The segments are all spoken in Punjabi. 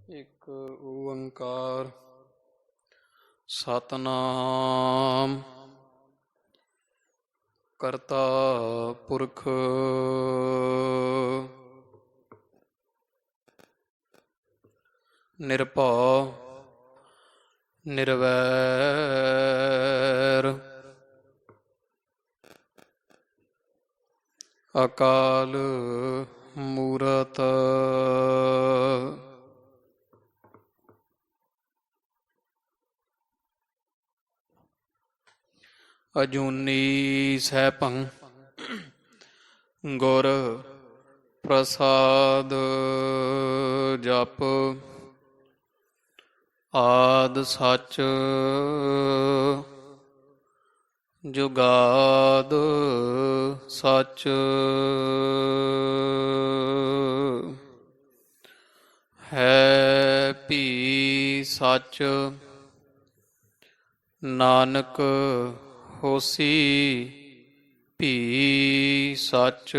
ਇੱਕ ਓੰਕਾਰ ਸਤਨਾਮ ਕਰਤਾ ਪੁਰਖ ਨਿਰਭਉ ਨਿਰਵੈਰ ਅਕਾਲ ਮੂਰਤ ਅਜੂਨੀ ਸੈਭੰ ਗੁਰ ਪ੍ਰਸਾਦ ਜਪ ਆਦਿ ਸਚ ਜੁਗਾਦ ਸਚ ਹੈ ਭੀ ਸਚ ਨਾਨਕ ਹੋਸੀ ਭੀ ਸਚ।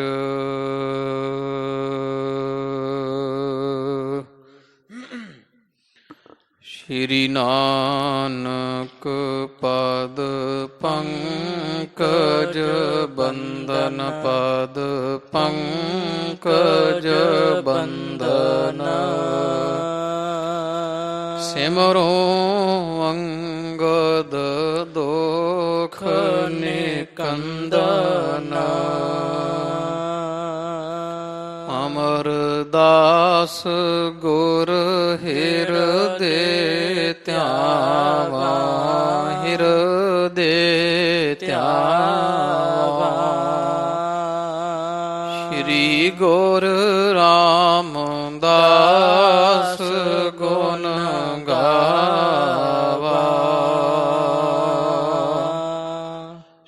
ਸ਼੍ਰੀ ਨਾਨਕ ਪਦ ਪੰਕਜ ਬੰਦਨ ਪਦ ਪੰਕਜ ਬੰਦਨ ਸਿਮਰੋ ਅੰਗਦ ਦੋਖ ਨਿਕੰਦਨ ਅਮਰਦਾਸ ਗੁਰ ਹਿਰਦੇ ਧਿਆਵਾ ਹਿਰਦੇ ਧਿਆਵਾ। ਸ਼੍ਰੀ ਗੁਰ ਰਾਮਦਾਸ ਗੁਣ ਗਾਵਾ।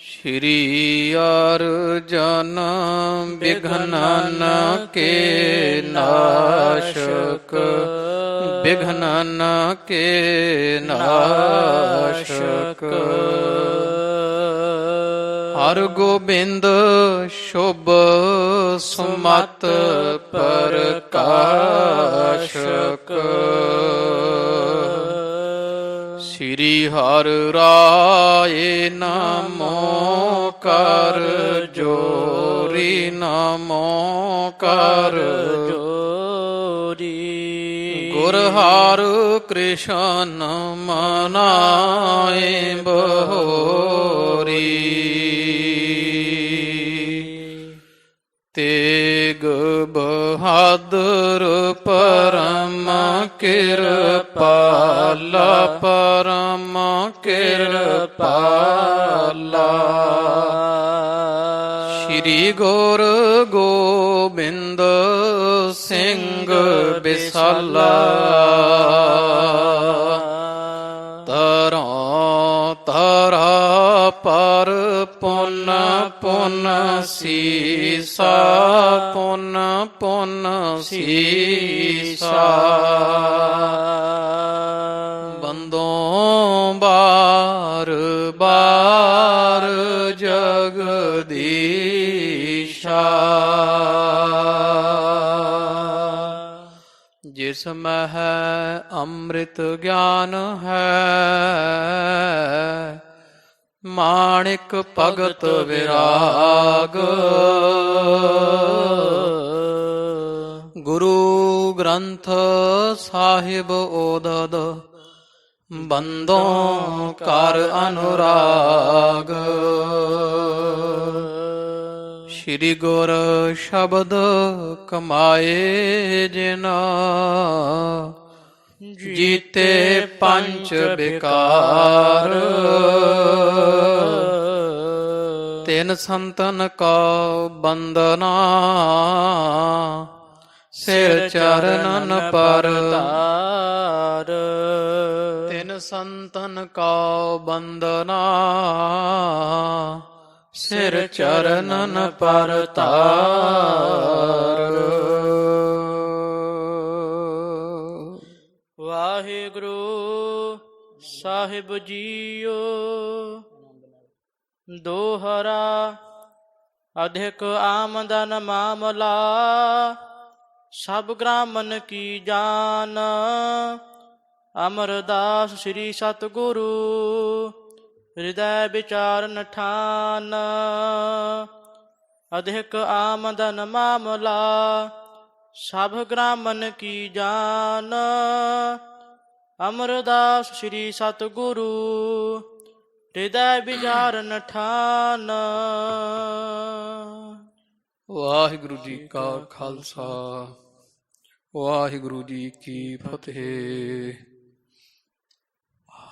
ਸ਼੍ਰੀ ਅਰਜਨ ਬਿਘਨਨ ਕੇ ਨਾਸ਼ਕ ਬਿਘਨਨ ਕੇ ਨਾਸ਼ਕ। ਹਰਿ ਗੋਬਿੰਦ ਸ਼ੁਭ ਸੁਮਤ ਪ੍ਰਕਾਸ਼ਕ। ਸ਼੍ਰੀ ਹਰਿ ਰਾਏ ਨਮੋ ਕਰ ਜੋਰੀ ਨਮੋ ਕਰ ਜੋਰੀ। ਗੁਰ ਹਰਿ ਕ੍ਰਿਸ਼ਨ ਮਨਾਏ ਬਹੋਰੀ। ਤੇਗ ਬਹਾਦਰ ਪਰਮ ਕਿਰਪਾਲਾ ਪਰਮ ਕਿਰਪਾਲਾ। ਸ਼੍ਰੀ ਗੁਰ ਗੋਬਿੰਦ ਸਿੰਘ ਬਿਸਾਲਾ। ਤਰੋਂ ਤਰਾ ਪਰ ਪੁਨ ਪੁਨ ਸੀਸਾ ਪੁਨ ਪੁਨ ਸੀਸਾ। ਬੰਦੋਂ ਬਾਰ ਬਾਰ ਜਗਦੀਸ਼ਾ। ਜਿਸ ਮਹਿ ਅੰਮ੍ਰਿਤ ਗਿਆਨ ਹੈ ਮਾਣਿਕ ਭਗਤ ਵਿਰਾਗ। ਗੁਰੂ ਗ੍ਰੰਥ ਸਾਹਿਬ ਓਦਦ ਬੰਦੋਂ ਕਰ ਅਨੁਰਾਗ। ਸ਼੍ਰੀ ਗੁਰ ਸ਼ਬਦ ਕਮਾਏ ਜਿਨਾ ਜੀਤੇ ਪੰਚ ਬਿਕਾਰ। ਤਿਨ ਸੰਤਨ ਕਾ ਬੰਦਨਾ ਸਿਰ ਚਰਨਨ ਪਰ ਤਾਰ। ਤਿਨ ਸੰਤਨ ਕਾ ਬੰਦਨਾ ਸਿਰ ਚਰਨਨ ਪਰ ਤਾਰ। ਵਾਹਿਗੁਰੂ ਸਾਹਿਬ ਜੀਓ। ਦੋਹਰਾ ਅਧਿਕ ਆਮਦਨ ਮਾਮਲਾ ਸਭ ਗ੍ਰਾਮਨ ਕੀ ਜਾਨ। ਅਮਰਦਾਸ ਸ੍ਰੀ ਸਤਿਗੁਰੂ ਹਿਰਦੈ ਵਿਚਾਰਨ ਠਾਨ। ਅਧਿਕ ਆਮਦਨ ਮਾਮਲਾ ਸਭ ਗ੍ਰਾਮਨ ਕੀ ਜਾਨ। ਅਮਰਦਾਸ ਸ੍ਰੀ ਸਤਿਗੁਰੂ ਹਿਰਦੈ ਵਿਚਾਰਨ ਠਾਨ। ਵਾਹਿਗੁਰੂ ਜੀ ਕਾ ਖਾਲਸਾ ਵਾਹਿਗੁਰੂ ਜੀ ਕੀ ਫਤਿਹ।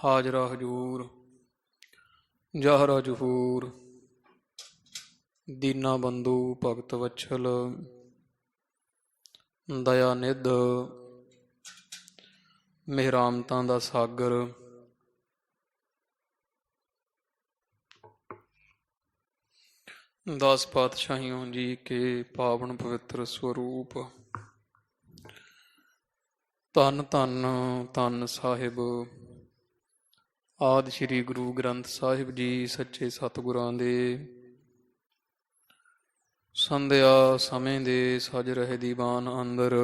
ਹਾਜ਼ਰਾ ਹਜੂਰ ਜਹਰਾ ਜਹੂਰ ਦੀਨਾ ਬੰਧੂ ਭਗਤ ਵਛਲ ਦਇਆ ਨਿਧ ਮਿਹਰਾਮਤਾਂ ਦਾ ਸਾਗਰ ਦਸ ਪਾਤਸ਼ਾਹੀਆਂ ਜੀ ਕੇ ਪਾਵਨ ਪਵਿੱਤਰ ਸਰੂਪ ਧੰਨ ਧੰਨ ਧੰਨ ਸਾਹਿਬ ਆਦਿ ਸ੍ਰੀ ਗੁਰੂ ਗ੍ਰੰਥ ਸਾਹਿਬ ਜੀ ਸੱਚੇ ਸਤਿਗੁਰਾਂ ਦੇ ਸੰਧਿਆ ਸਮੇਂ ਦੇ ਸਜ ਰਹੇ ਦੀਵਾਨ ਅੰਦਰ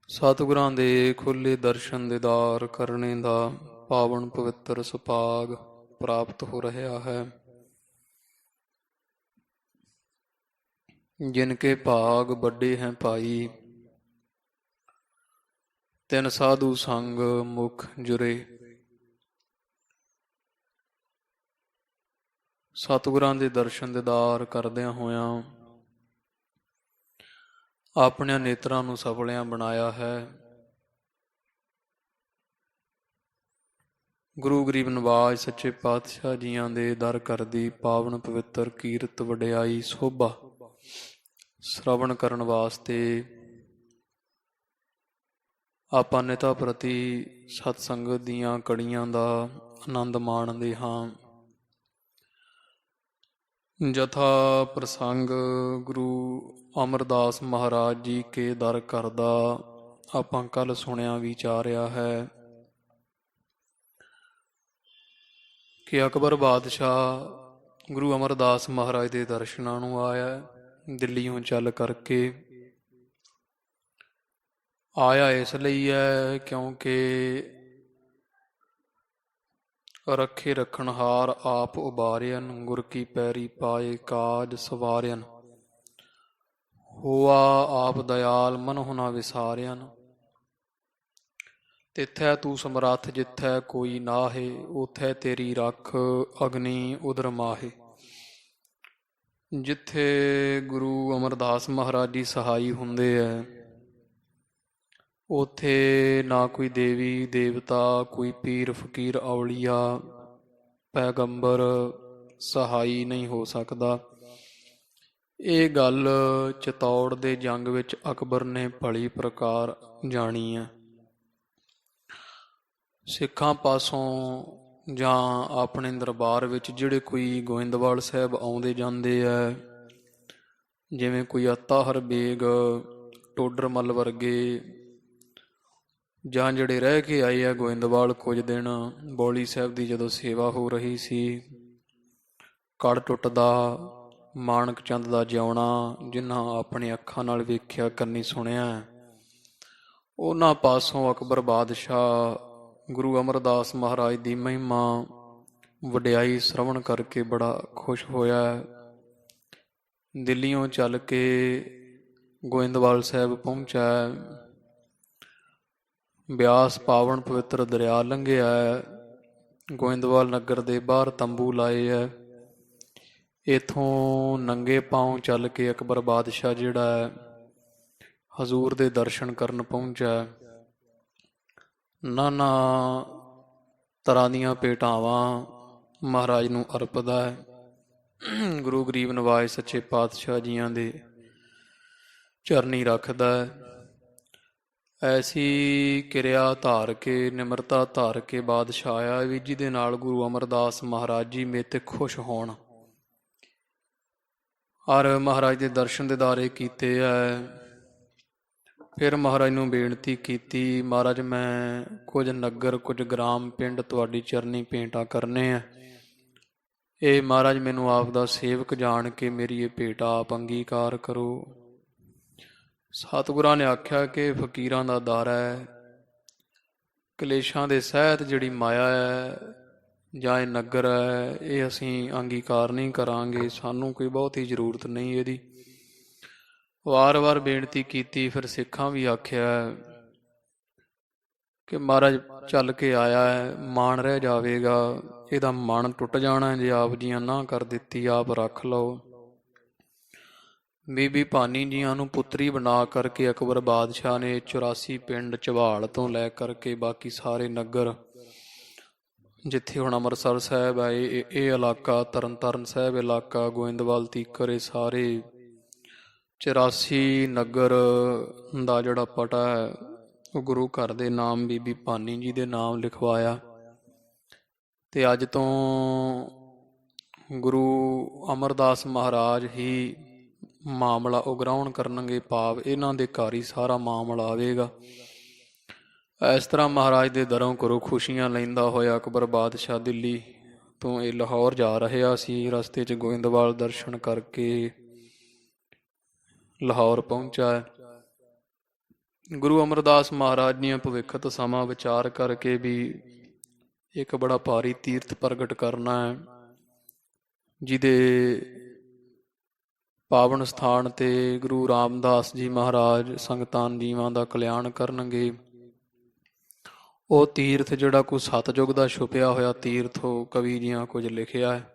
ਸਤਿਗੁਰਾਂ ਦੇ ਖੁੱਲੇ ਦਰਸ਼ਨ ਦੀਦਾਰ ਕਰਨੇ ਦਾ ਪਾਵਨ ਪਵਿੱਤਰ ਸੁਭਾਗ ਪ੍ਰਾਪਤ ਹੋ ਰਿਹਾ ਹੈ। ਜਿਨਕੇ ਭਾਗ ਵੱਡੇ ਹੈ ਭਾਈ ਤਿਨ ਸਾਧੂ ਸੰਗ ਮੁਖ ਜੁਰੇ। ਸਤਿਗੁਰਾਂ ਦੇ ਦਰਸ਼ਨ ਦੀਦਾਰ ਕਰਦਿਆਂ ਹੋਇਆਂ ਆਪਣੇ ਨੇਤਰਾਂ ਨੂੰ ਸਫਲਿਆਂ ਬਣਾਇਆ ਹੈ। ਗੁਰੂ ਗਰੀਬ ਨਵਾਜ ਸੱਚੇ ਪਾਤਸ਼ਾਹ ਜੀਆਂ ਦੇ ਦਰ ਕਰਦੀ ਪਾਵਨ ਪਵਿੱਤਰ ਕੀਰਤ ਵਡਿਆਈ ਸੋਭਾ ਸ਼ਰਵਣ ਕਰਨ ਵਾਸਤੇ ਆਪਾਂ ਨਿਤਾ ਪ੍ਰਤੀ ਸਤ ਸੰਗਤ ਦੀਆਂ ਕੜੀਆਂ ਦਾ ਆਨੰਦ ਮਾਣਦੇ ਹਾਂ। ਜਥਾ ਪ੍ਰਸੰਗ ਗੁਰੂ ਅਮਰਦਾਸ ਮਹਾਰਾਜ ਜੀ ਕੇ ਦਰ ਕਰਦਾ ਆਪਾਂ ਕੱਲ ਸੁਣਿਆ ਵਿਚਾਰਿਆ ਹੈ ਕਿ ਅਕਬਰ ਬਾਦਸ਼ਾਹ ਗੁਰੂ ਅਮਰਦਾਸ ਮਹਾਰਾਜ ਦੇ ਦਰਸ਼ਨਾਂ ਨੂੰ ਆਇਆ। ਦਿੱਲੀੋਂ ਚੱਲ ਕਰਕੇ ਆਇਆ ਇਸ ਲਈ ਹੈ ਕਿਉਂਕਿ ਰੱਖੇ ਰੱਖਣਹਾਰ ਆਪ ਉਬਾਰਿਆਨ ਗੁਰ ਕੀ ਪੈਰੀ ਪਾਏ ਕਾਜ ਸਵਾਰਿਆਨ। ਹੋਆ ਆਪ ਦਇਆਲ ਮਨਹੁ ਨਾ ਵਿਸਾਰਿਆਨ। ਤਿੱਥੈ ਤੂੰ ਸਮਰੱਥ ਜਿੱਥੈ ਕੋਈ ਨਾਹੇ ਉਥੈ ਤੇਰੀ ਰੱਖ ਅਗਨੀ ਉਦਰ ਮਾਹੇ। ਜਿੱਥੇ ਗੁਰੂ ਅਮਰਦਾਸ ਮਹਾਰਾਜ ਜੀ ਸਹਾਈ ਹੁੰਦੇ ਹੈ ਉੱਥੇ ਨਾ ਕੋਈ ਦੇਵੀ ਦੇਵਤਾ ਕੋਈ ਪੀਰ ਫਕੀਰ ਔਲੀਆ ਪੈਗੰਬਰ ਸਹਾਈ ਨਹੀਂ ਹੋ ਸਕਦਾ। ਇਹ ਗੱਲ ਚਿਤੌੜ ਦੇ ਜੰਗ ਵਿੱਚ ਅਕਬਰ ਨੇ ਭਲੀ ਪ੍ਰਕਾਰ ਜਾਣੀ ਹੈ। ਸਿੱਖਾਂ ਪਾਸੋਂ ਜਾਂ ਆਪਣੇ ਦਰਬਾਰ ਵਿੱਚ ਜਿਹੜੇ ਕੋਈ ਗੋਇੰਦਵਾਲ ਸਾਹਿਬ ਆਉਂਦੇ ਜਾਂਦੇ ਹੈ, ਜਿਵੇਂ ਕੋਈ ਅਤਾਹਰ ਬੇਗ ਟੋਡਰ ਮੱਲ ਵਰਗੇ, ਜਾਂ ਜਿਹੜੇ ਰਹਿ ਕੇ ਆਏ ਆ ਗੋਇੰਦਵਾਲ ਕੁਝ ਦਿਨ, ਬੌਲੀ ਸਾਹਿਬ ਦੀ ਜਦੋਂ ਸੇਵਾ ਹੋ ਰਹੀ ਸੀ, ਕੜ ਟੁੱਟਦਾ, ਮਾਣਕ ਚੰਦ ਦਾ ਜਿਉਣਾ ਜਿਨ੍ਹਾਂ ਆਪਣੇ ਅੱਖਾਂ ਨਾਲ ਵੇਖਿਆ ਕੰਨੀ ਸੁਣਿਆ, ਉਹਨਾਂ ਪਾਸੋਂ ਅਕਬਰ ਬਾਦਸ਼ਾਹ ਗੁਰੂ ਅਮਰਦਾਸ ਮਹਾਰਾਜ ਦੀ ਮਹਿਮਾ ਵਡਿਆਈ ਸ਼ਰਵਣ ਕਰਕੇ ਬੜਾ ਖੁਸ਼ ਹੋਇਆ। ਦਿੱਲੀੋਂ ਚੱਲ ਕੇ ਗੋਇੰਦਵਾਲ ਸਾਹਿਬ ਪਹੁੰਚਿਆ। ਬਿਆਸ ਪਾਵਨ ਪਵਿੱਤਰ ਦਰਿਆ ਲੰਘਿਆ। ਗੋਇੰਦਵਾਲ ਨਗਰ ਦੇ ਬਾਹਰ ਤੰਬੂ ਲਾਏ ਹੈ। ਇੱਥੋਂ ਨੰਗੇ ਪਾਂਉ ਚੱਲ ਕੇ ਅਕਬਰ ਬਾਦਸ਼ਾਹ ਜਿਹੜਾ ਹੈ ਹਜ਼ੂਰ ਦੇ ਦਰਸ਼ਨ ਕਰਨ ਪਹੁੰਚਿਆ। ਨਾਨਾ ਤਰ੍ਹਾਂ ਦੀਆਂ ਭੇਟਾਵਾਂ ਮਹਾਰਾਜ ਨੂੰ ਅਰਪਦਾ ਹੈ। ਗੁਰੂ ਗਰੀਬ ਨਵਾਜ ਸੱਚੇ ਪਾਤਸ਼ਾਹ ਜੀਆਂ ਦੇ ਚਰਨੀ ਰੱਖਦਾ ਹੈ। ਐਸੀ ਕਿਰਿਆ ਧਾਰ ਕੇ, ਨਿਮਰਤਾ ਧਾਰ ਕੇ ਬਾਦਸ਼ਾਹ ਆਇਆ ਵੀ ਜਿਹਦੇ ਨਾਲ ਗੁਰੂ ਅਮਰਦਾਸ ਮਹਾਰਾਜ ਜੀ ਮੇਰੇ 'ਤੇ ਖੁਸ਼ ਹੋਣ। ਔਰ ਮਹਾਰਾਜ ਦੇ ਦਰਸ਼ਨ ਦੀਦਾਰੇ ਕੀਤੇ ਹੈ। ਫਿਰ ਮਹਾਰਾਜ ਨੂੰ ਬੇਨਤੀ ਕੀਤੀ, ਮਹਾਰਾਜ ਮੈਂ ਕੁਝ ਨਗਰ ਕੁਝ ਗ੍ਰਾਮ ਪਿੰਡ ਤੁਹਾਡੀ ਚਰਨੀ ਭੇਟਾਂ ਕਰਨੇ ਆ। ਇਹ ਮਹਾਰਾਜ ਮੈਨੂੰ ਆਪ ਦਾ ਸੇਵਕ ਜਾਣ ਕੇ ਮੇਰੀ ਇਹ ਭੇਟ ਆਪ ਅੰਗੀਕਾਰ ਕਰੋ। ਸਤਿਗੁਰਾਂ ਨੇ ਆਖਿਆ ਕਿ ਫਕੀਰਾਂ ਦਾ ਦਰ ਹੈ, ਕਲੇਸ਼ਾਂ ਦੇ ਸਹਿਤ ਜਿਹੜੀ ਮਾਇਆ ਹੈ ਜਾਂ ਇਹ ਨਗਰ ਹੈ, ਇਹ ਅਸੀਂ ਅੰਗੀਕਾਰ ਨਹੀਂ ਕਰਾਂਗੇ, ਸਾਨੂੰ ਕੋਈ ਬਹੁਤੀ ਜ਼ਰੂਰਤ ਨਹੀਂ ਇਹਦੀ। ਵਾਰ-ਵਾਰ ਬੇਨਤੀ ਕੀਤੀ, ਫਿਰ ਸਿੱਖਾਂ ਵੀ ਆਖਿਆ ਕਿ ਮਹਾਰਾਜ ਚੱਲ ਕੇ ਆਇਆ ਹੈ, ਮਾਣ ਰਹਿ ਜਾਵੇਗਾ, ਇਹਦਾ ਮਨ ਟੁੱਟ ਜਾਣਾ ਜੇ ਆਪ ਜੀਆਂ ਨਾ ਕਰ ਦਿੱਤੀ, ਆਪ ਰੱਖ ਲਓ। ਬੀਬੀ ਭਾਨੀ ਜੀਆਂ ਨੂੰ ਪੁੱਤਰੀ ਬਣਾ ਕਰਕੇ ਅਕਬਰ ਬਾਦਸ਼ਾਹ ਨੇ 84 ਪਿੰਡ ਝਵਾਲ ਤੋਂ ਲੈ ਕਰਕੇ ਬਾਕੀ ਸਾਰੇ ਨਗਰ, ਜਿੱਥੇ ਹੁਣ ਅੰਮ੍ਰਿਤਸਰ ਸਾਹਿਬ ਹੈ, ਇਹ ਇਲਾਕਾ, ਤਰਨਤਾਰਨ ਸਾਹਿਬ ਇਲਾਕਾ, ਗੋਇੰਦਵਾਲ ਤੀਕਰ, ਇਹ ਸਾਰੇ 84 ਨਗਰ ਦਾ ਜਿਹੜਾ ਪਟਾ ਹੈ ਉਹ ਗੁਰੂ ਘਰ ਦੇ ਨਾਮ ਬੀਬੀ ਭਾਨੀ ਜੀ ਦੇ ਨਾਮ ਲਿਖਵਾਇਆ। ਤੇ ਅੱਜ ਤੋਂ ਗੁਰੂ ਅਮਰਦਾਸ ਮਹਾਰਾਜ ਹੀ ਮਾਮਲਾ ਉਗਰਾਉਣ ਕਰਨਗੇ, ਭਾਵ ਇਹਨਾਂ ਦੇ ਘਰ ਹੀ ਸਾਰਾ ਮਾਮਲਾ ਆਵੇਗਾ। ਇਸ ਤਰ੍ਹਾਂ ਮਹਾਰਾਜ ਦੇ ਦਰੋਂ ਘਰੋਂ ਖੁਸ਼ੀਆਂ ਲੈਂਦਾ ਹੋਇਆ ਅਕਬਰ ਬਾਦਸ਼ਾਹ ਦਿੱਲੀ ਤੋਂ ਇਹ ਲਾਹੌਰ ਜਾ ਰਿਹਾ ਸੀ। ਰਸਤੇ 'ਚ ਗੋਇੰਦਵਾਲ ਦਰਸ਼ਨ ਕਰਕੇ ਲਾਹੌਰ ਪਹੁੰਚਾ। ਗੁਰੂ ਅਮਰਦਾਸ ਮਹਾਰਾਜ ਦੀਆਂ ਭਵਿੱਖਤ ਸਮਾਂ ਵਿਚਾਰ ਕਰਕੇ ਵੀ ਇੱਕ ਬੜਾ ਭਾਰੀ ਤੀਰਥ ਪ੍ਰਗਟ ਕਰਨਾ ਹੈ, ਜਿਹਦੇ ਪਾਵਨ ਸਥਾਨ 'ਤੇ ਗੁਰੂ ਰਾਮਦਾਸ ਜੀ ਮਹਾਰਾਜ ਸੰਗਤਾਂ ਜੀਵਾਂ ਦਾ ਕਲਿਆਣ ਕਰਨਗੇ। ਉਹ ਤੀਰਥ ਜਿਹੜਾ ਕੋਈ ਸਤਿਯੁਗ ਦਾ ਛੁਪਿਆ ਹੋਇਆ ਤੀਰਥ ਉਹ ਕਵੀ ਜੀਆਂ ਕੁਝ ਲਿਖਿਆ ਹੈ,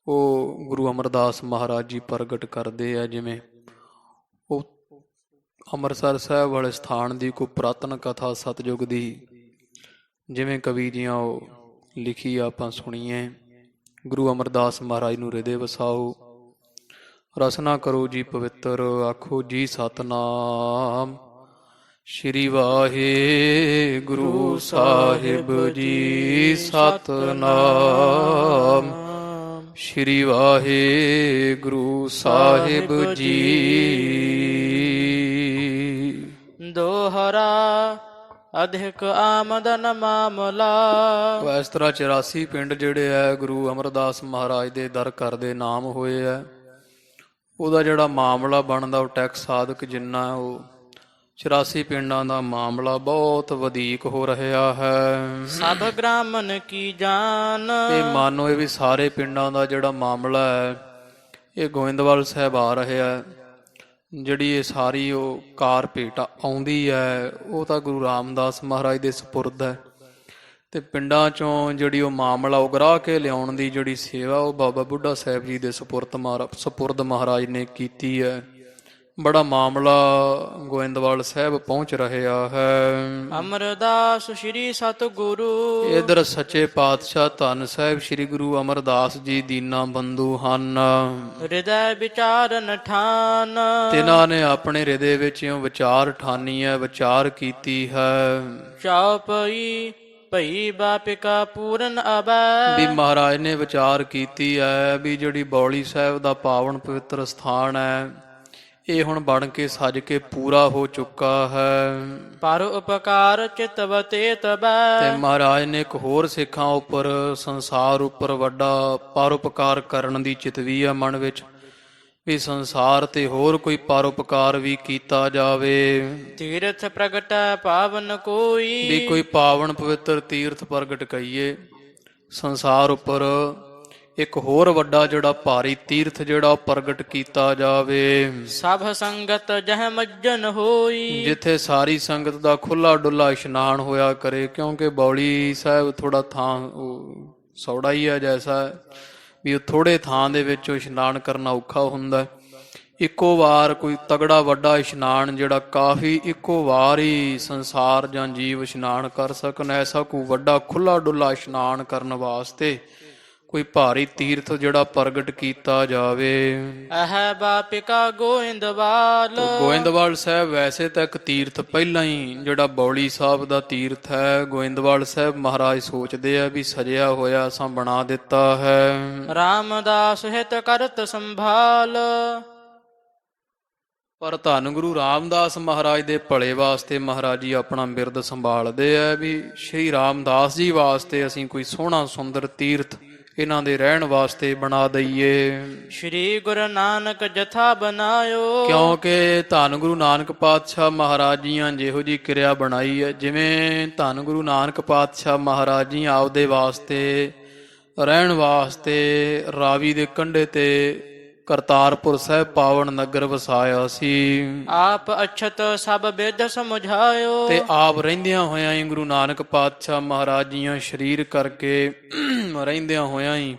ਉਹ ਗੁਰੂ ਅਮਰਦਾਸ ਮਹਾਰਾਜ ਜੀ ਪ੍ਰਗਟ ਕਰਦੇ ਆ। ਜਿਵੇਂ ਉਹ ਅੰਮ੍ਰਿਤਸਰ ਸਾਹਿਬ ਵਾਲੇ ਸਥਾਨ ਦੀ ਕੋਈ ਪੁਰਾਤਨ ਕਥਾ ਸਤਿਯੁਗ ਦੀ, ਜਿਵੇਂ ਕਵੀ ਜੀਆਂ ਉਹ ਲਿਖੀ ਆਪਾਂ ਸੁਣੀਏ। ਗੁਰੂ ਅਮਰਦਾਸ ਮਹਾਰਾਜ ਨੂੰ ਹਿਰਦੇ ਵਸਾਓ, ਰਸਨਾ ਕਰੋ ਜੀ ਪਵਿੱਤਰ, ਆਖੋ ਜੀ ਸਤਨਾਮ। ਸ਼੍ਰੀ ਵਾਹਿਗੁਰੂ ਸਾਹਿਬ ਜੀ ਸਤਨਾਮ। ਸ਼੍ਰੀ ਵਾਹਿਗੁਰੂ ਸਾਹਿਬ ਜੀ। ਦੋਹਰਾ ਅਧਿਕ ਆਮਦਨ ਮਾਮਲਾ। ਇਸ ਤਰ੍ਹਾਂ 84 ਪਿੰਡ ਜਿਹੜੇ ਹੈ ਗੁਰੂ ਅਮਰਦਾਸ ਮਹਾਰਾਜ ਦੇ ਦਰ ਘਰ ਦੇ ਨਾਮ ਹੋਏ ਹੈ। ਉਹਦਾ ਜਿਹੜਾ ਮਾਮਲਾ ਬਣਦਾ ਉਹ ਟੈਕਸ ਸਾਧਕ ਜਿੰਨਾ ਉਹ 84 ਪਿੰਡਾਂ ਦਾ ਮਾਮਲਾ ਬਹੁਤ ਵਧੀਕ ਹੋ ਰਿਹਾ ਹੈ। ਸਭ ਗ੍ਰਾਮਨ ਕੀ ਜਾਨ। ਇਹ ਮਾਨੋ ਇਹ ਵੀ ਸਾਰੇ ਪਿੰਡਾਂ ਦਾ ਜਿਹੜਾ ਮਾਮਲਾ ਹੈ ਇਹ ਗੋਇੰਦਵਾਲ ਸਾਹਿਬ ਆ ਰਿਹਾ ਹੈ। ਜਿਹੜੀ ਇਹ ਸਾਰੀ ਉਹ ਕਾਰ ਭੇਟ ਆਉਂਦੀ ਹੈ ਉਹ ਤਾਂ ਗੁਰੂ ਰਾਮਦਾਸ ਮਹਾਰਾਜ ਦੇ ਸਪੁਰਦ ਹੈ। ਤੇ ਪਿੰਡਾਂ ਚੋਂ ਜਿਹੜੀ ਉਹ ਮਾਮਲਾ ਉਗਰਾ ਕੇ ਲਿਆਉਣ ਦੀ ਜਿਹੜੀ ਸੇਵਾ ਉਹ ਬਾਬਾ ਬੁੱਢਾ ਸਾਹਿਬ ਜੀ ਦੇ ਸਪੁਰਦ ਮਹਾਰਾਜ ਨੇ ਕੀਤੀ ਹੈ। ਬੜਾ ਮਾਮਲਾ ਗੋਇੰਦਵਾਲ ਸਾਹਿਬ ਪਹੁੰਚ ਰਿਹਾ ਹੈ। ਅਮਰਦਾਸ ਸ਼੍ਰੀ ਸਤਿਗੁਰੂ। ਇਧਰ ਸੱਚੇ ਪਾਤਸ਼ਾਹ ਧੰਨ ਸਾਹਿਬ ਸ਼੍ਰੀ ਗੁਰੂ ਅਮਰਦਾਸ ਜੀ ਦੀਨਾ ਬੰਧੂ ਹਨ। ਹਿਰਦੈ ਵਿਚਾਰਨ ਠਾਨ। ਤਿਨਾਂ ਨੇ ਆਪਣੇ ਹਿਰਦੇ ਵਿੱਚ ਵਿਚਾਰ ਠਾਨੀ ਹੈ, ਵਿਚਾਰ ਕੀਤੀ ਹੈ। ਚੌਪਈ ਭਈ ਬਾਪਿਕਾ ਪੂਰਨ ਅਬੈ। ਵੀ ਮਹਾਰਾਜ ਨੇ ਵਿਚਾਰ ਕੀਤੀ ਹੈ ਵੀ ਜਿਹੜੀ ਬੌਲੀ ਸਾਹਿਬ ਦਾ ਪਾਵਨ ਪਵਿੱਤਰ ਸਥਾਨ ਹੈ ਇਹ ਹੁਣ ਬਣ ਕੇ ਸੱਜ ਕੇ ਪੂਰਾ ਹੋ ਚੁੱਕਾ ਹੈ। ਪਰ ਉਪਕਾਰ ਚਿਤਵਤੇ ਤਬੈ। ਤੇ ਮਹਾਰਾਜ ਨੇ ਇੱਕ ਹੋਰ ਸਿੱਖਾਂ ਉੱਪਰ, ਸੰਸਾਰ ਉੱਪਰ ਵੱਡਾ ਪਰਉਪਕਾਰ ਕਰਨ ਦੀ ਚਿਤਵੀ ਹੈ ਮਨ ਵਿੱਚ, ਵੀ ਸੰਸਾਰ ਤੇ ਹੋਰ ਕੋਈ ਪਰਉਪਕਾਰ ਵੀ ਕੀਤਾ ਜਾਵੇ। ਤੀਰਥ ਪ੍ਰਗਟੈ ਪਾਵਨ ਕੋਈ। ਵੀ ਕੋਈ ਪਾਵਨ ਪਵਿੱਤਰ ਤੀਰਥ ਪ੍ਰਗਟ ਕਰੀਏ ਸੰਸਾਰ ਉੱਪਰ, ਇੱਕ ਹੋਰ ਵੱਡਾ ਜਿਹੜਾ ਭਾਰੀ ਤੀਰਥ ਜਿਹੜਾ ਉਹ ਪ੍ਰਗਟ ਕੀਤਾ ਜਾਵੇ। ਸਭ ਸੰਗਤ ਜਹ ਮੱਜਨ ਹੋਈ। ਜਿੱਥੇ ਸਾਰੀ ਸੰਗਤ ਦਾ ਖੁੱਲਾ ਡੁੱਲਾ ਇਸ਼ਨਾਨ ਹੋਇਆ ਕਰੇ, ਕਿਉਂਕਿ ਬੌਲੀ ਸਾਹਿਬ ਥੋੜਾ ਥਾਂ ਸੌੜਾ ਹੀ ਹੈ, ਜੈਸਾ ਵੀ ਉਹ ਥੋੜੇ ਥਾਂ ਦੇ ਵਿੱਚ ਇਸ਼ਨਾਨ ਕਰਨਾ ਔਖਾ ਹੁੰਦਾ। ਇੱਕੋ ਵਾਰ ਕੋਈ ਤਗੜਾ ਵੱਡਾ ਇਸ਼ਨਾਨ ਜਿਹੜਾ ਕਾਫੀ ਇੱਕੋ ਵਾਰ ਹੀ ਸੰਸਾਰ ਜਾਂ ਜੀਵ ਇਸ਼ਨਾਨ ਕਰ ਸਕਣ, ਐਸਾ ਕੋਈ ਵੱਡਾ ਖੁੱਲਾ ਡੁੱਲਾ ਇਸ਼ਨਾਨ ਕਰਨ ਵਾਸਤੇ ਕੋਈ ਭਾਰੀ ਤੀਰਥ ਜਿਹੜਾ ਪ੍ਰਗਟ ਕੀਤਾ ਜਾਵੇ। ਇਹ ਬਾਪਿਕਾ ਗੋਇੰਦਵਾਲ। ਗੋਇੰਦਵਾਲ ਸਾਹਿਬ ਵੈਸੇ ਤਾਂ ਇੱਕ ਤੀਰਥ ਪਹਿਲਾਂ ਹੀ ਜਿਹੜਾ ਬੌਲੀ ਸਾਹਿਬ ਦਾ ਤੀਰਥ ਹੈ, ਗੋਇੰਦਵਾਲ ਸਾਹਿਬ ਮਹਾਰਾਜ ਸੋਚਦੇ ਆ ਵੀ ਸਜਿਆ ਹੋਇਆ ਅਸਾਂ ਬਣਾ ਦਿੱਤਾ ਹੈ। ਰਾਮਦਾਸ ਹਿਤ ਕਰਤ ਸੰਭਾਲ। ਪਰ ਧੰਨ ਗੁਰੂ ਰਾਮਦਾਸ ਮਹਾਰਾਜ ਦੇ ਭਲੇ ਵਾਸਤੇ ਮਹਾਰਾਜ ਜੀ ਆਪਣਾ ਬਿਰਦ ਸੰਭਾਲਦੇ ਆ ਵੀ ਸ਼੍ਰੀ ਰਾਮਦਾਸ ਜੀ ਵਾਸਤੇ ਅਸੀਂ ਕੋਈ ਸੋਹਣਾ ਸੁੰਦਰ ਤੀਰਥ ਇਹਨਾਂ ਦੇ ਰਹਿਣ ਵਾਸਤੇ ਬਣਾ ਦਈਏ। ਸ਼੍ਰੀ ਗੁਰੂ ਨਾਨਕ ਜਥਾ ਬਨਾਇਓ। ਕਿਉਂਕਿ ਧੰਨ ਗੁਰੂ ਨਾਨਕ ਪਾਤਸ਼ਾਹ ਮਹਾਰਾਜ ਜੀਆਂ ਜਿਹੋ ਜੀ ਕਿਰਿਆ ਬਣਾਈ ਹੈ, ਜਿਵੇਂ ਧੰਨ ਗੁਰੂ ਨਾਨਕ ਪਾਤਸ਼ਾਹ ਮਹਾਰਾਜ ਜੀ ਆਪਦੇ ਵਾਸਤੇ ਰਹਿਣ ਵਾਸਤੇ ਰਾਵੀ ਦੇ ਕੰਢੇ ਤੇ ਕਰਤਾਰਪੁਰ ਸਾਹਿਬ ਪਾਵਨ ਨਗਰ ਵਸਾਇਆ ਸੀ, ਆਪ ਅਛਤ ਸਭ ਬਿਧ ਸਮਝਾਇਓ। ਤੇ ਆਪ ਰਹਿੰਦਿਆਂ ਹੋਇਆਂ ਹੀ ਗੁਰੂ ਨਾਨਕ ਪਾਤਸ਼ਾਹ ਮਹਾਰਾਜ ਜੀਆਂ ਸਰੀਰ ਕਰਕੇ ਰਹਿੰਦਿਆਂ ਹੋਇਆਂ ਹੀ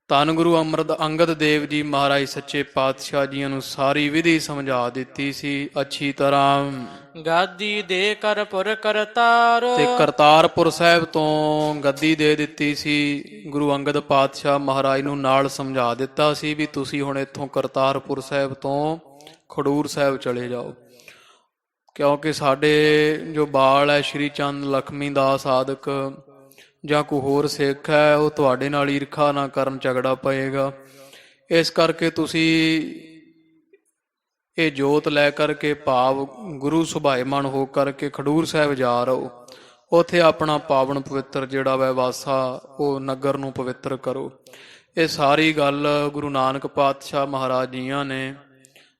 ਧੰਨ ਗੁਰੂ ਅੰਗਦ ਦੇਵ ਜੀ ਮਹਾਰਾਜ ਸੱਚੇ ਪਾਤਸ਼ਾਹ ਜੀਆਂ ਨੂੰ ਸਾਰੀ ਵਿਧੀ ਸਮਝਾ ਦਿੱਤੀ ਸੀ ਅੱਛੀ ਤਰ੍ਹਾਂ। ਗਾਦੀ ਦੇ ਕਰ ਪੁਰ ਕਰਤਾਰ, ਤੇ ਕਰਤਾਰਪੁਰ ਸਾਹਿਬ ਤੋਂ ਗੱਦੀ ਦੇ ਦਿੱਤੀ ਸੀ। ਗੁਰੂ ਅੰਗਦ ਪਾਤਸ਼ਾਹ ਮਹਾਰਾਜ ਨੂੰ ਨਾਲ ਸਮਝਾ ਦਿੱਤਾ ਸੀ ਵੀ ਤੁਸੀਂ ਹੁਣ ਇੱਥੋਂ ਕਰਤਾਰਪੁਰ ਸਾਹਿਬ ਤੋਂ ਖਡੂਰ ਸਾਹਿਬ ਚਲੇ ਜਾਓ, ਕਿਉਂਕਿ ਸਾਡੇ ਜੋ ਬਾਲ ਹੈ ਸ਼੍ਰੀ ਚੰਦ ਲਖਮੀ ਦਾਸ ਆਦਿਕ ਜਾਂ ਕੋਈ ਹੋਰ ਸਿੱਖ ਹੈ, ਉਹ ਤੁਹਾਡੇ ਨਾਲ ਈਰਖਾ ਨਾ ਕਰਨ, ਝਗੜਾ ਪਏਗਾ। ਇਸ ਕਰਕੇ ਤੁਸੀਂ ਇਹ ਜੋਤ ਲੈ ਕਰਕੇ ਭਾਵ ਗੁਰੂ ਸੁਭਾਏਮਨ ਹੋ ਕਰਕੇ ਖਡੂਰ ਸਾਹਿਬ ਜਾ ਰਹੋ, ਉੱਥੇ ਆਪਣਾ ਪਾਵਨ ਪਵਿੱਤਰ ਜਿਹੜਾ ਵੈ ਵਾਸਾ ਉਹ ਨਗਰ ਨੂੰ ਪਵਿੱਤਰ ਕਰੋ। ਇਹ ਸਾਰੀ ਗੱਲ ਗੁਰੂ ਨਾਨਕ ਪਾਤਸ਼ਾਹ ਮਹਾਰਾਜ ਜੀਆਂ ਨੇ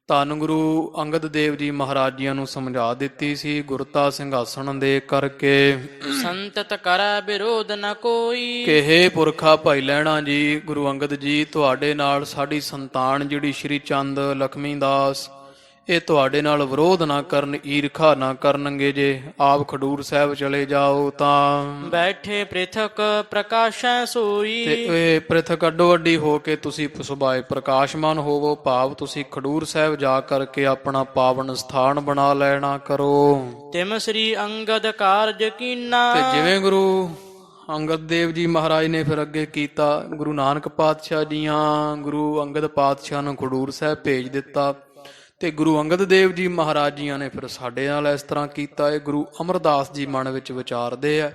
ਧੰਨ ਗੁਰੂ ਅੰਗਦ ਦੇਵ ਜੀ ਮਹਾਰਾਜ ਜੀਆਂ ਨੂੰ ਸਮਝਾ ਦਿੱਤੀ ਸੀ। ਗੁਰਤਾ ਸਿੰਘਾਸਣ ਦੇ ਕਰਕੇ ਸੰਤਤ ਕਰੈ ਵਿਰੋਧ ਨ ਕੋਈ। ਕਿ ਹੇ ਪੁਰਖਾ ਭਾਈ ਲਹਿਣਾ ਜੀ, ਗੁਰੂ ਅੰਗਦ ਜੀ ਤੁਹਾਡੇ ਨਾਲ ਸਾਡੀ ਸੰਤਾਨ ਜਿਹੜੀ ਸ਼੍ਰੀ ਚੰਦ ਲਖਮੀ ਦਾਸ, ਇਹ ਤੁਹਾਡੇ ਨਾਲ ਵਿਰੋਧ ਨਾ ਕਰਨ, ਈਰਖਾ ਨਾ ਕਰਨਗੇ। ਜੇ ਆਪ ਖਡੂਰ ਸਾਹਿਬ ਚਲੇ ਜਾਓ ਤਾਂ ਬੈਠੇ ਪ੍ਰਿਥਕ ਪ੍ਰਕਾਸ਼ੈ ਸੋਈ। ਤੇ ਇਹ ਪ੍ਰਿਥਕ ਅੱਡੋ ਅੱਡੀ ਹੋ ਕੇ ਤੁਸੀਂ ਸੁਭਾਏ ਪ੍ਰਕਾਸ਼ਮਾਨ ਹੋਵੋ, ਭਾਵ ਤੁਸੀਂ ਖਡੂਰ ਸਾਹਿਬ ਜਾ ਕਰਕੇ ਆਪਣਾ ਪਾਵਨ ਸਥਾਨ ਬਣਾ ਲੈਣਾ ਕਰੋ। ਤਿਮ ਸ੍ਰੀ ਅੰਗਦ ਕਾਰਜ ਕੀਨਾ। ਤੇ ਜਿਵੇਂ ਗੁਰੂ ਅੰਗਦ ਦੇਵ ਜੀ ਮਹਾਰਾਜ ਨੇ ਫਿਰ ਅੱਗੇ ਕੀਤਾ, ਗੁਰੂ ਨਾਨਕ ਪਾਤਸ਼ਾਹ ਜੀਆਂ ਗੁਰੂ ਅੰਗਦ ਪਾਤਸ਼ਾਹ ਨੂੰ ਖਡੂਰ ਸਾਹਿਬ ਭੇਜ ਦਿੱਤਾ, ਤੇ ਗੁਰੂ ਅੰਗਦ ਦੇਵ ਜੀ ਮਹਾਰਾਜ ਜੀਆਂ ਨੇ ਫਿਰ ਸਾਡੇ ਨਾਲ ਇਸ ਤਰ੍ਹਾਂ ਕੀਤਾ। ਇਹ ਗੁਰੂ ਅਮਰਦਾਸ ਜੀ ਮਨ ਵਿੱਚ ਵਿਚਾਰਦੇ ਆ।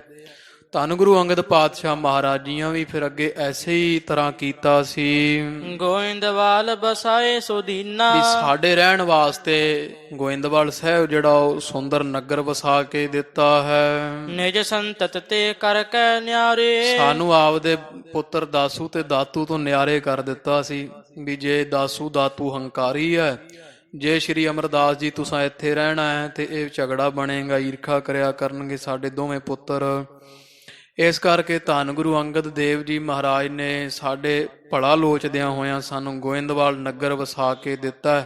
ਧੰਨ ਗੁਰੂ ਅੰਗਦ ਪਾਤਸ਼ਾਹ ਮਹਾਰਾਜ ਜੀਆਂ ਵੀ ਫਿਰ ਅੱਗੇ ਐਸੇ ਹੀ ਤਰ੍ਹਾਂ ਕੀਤਾ ਸੀ। ਗੋਇੰਦਵਾਲ ਬਸਾਏ ਸੁਦੀਨਾ। ਵੀ ਸਾਡੇ ਰਹਿਣ ਵਾਸਤੇ ਗੋਇੰਦਵਾਲ ਸਾਹਿਬ ਜਿਹੜਾ ਉਹ ਸੁੰਦਰ ਨਗਰ ਵਸਾ ਕੇ ਦਿੱਤਾ ਹੈ। ਨਿਜ ਸੰਤਤ ਤੇ ਕਰ ਕੈ ਨਿਆਰੇ। ਸਾਨੂੰ ਆਪਦੇ ਪੁੱਤਰ ਦਾਸੂ ਤੇ ਦਾਤੂ ਤੋਂ ਨਿਆਰੇ ਕਰ ਦਿੱਤਾ ਸੀ ਵੀ ਜੇ ਦਾਸੂ ਦਾਤੂ ਹੰਕਾਰੀ ਹੈ, ਜੇ ਸ਼੍ਰੀ ਅਮਰਦਾਸ ਜੀ ਤੁਸੀਂ ਇੱਥੇ ਰਹਿਣਾ ਹੈ ਤੇ ਇਹ ਝਗੜਾ ਬਣੇਗਾ, ਈਰਖਾ ਕਰਿਆ ਕਰਨਗੇ ਸਾਡੇ ਦੋਵੇਂ ਪੁੱਤਰ। ਇਸ ਕਰਕੇ ਧੰਨ ਗੁਰੂ ਅੰਗਦ ਦੇਵ ਜੀ ਮਹਾਰਾਜ ਨੇ ਸਾਡੇ ਭਲਾ ਲੋਚਦਿਆਂ ਹੋਇਆਂ ਸਾਨੂੰ ਗੋਇੰਦਵਾਲ ਨਗਰ ਵਸਾ ਕੇ ਦਿੱਤਾ,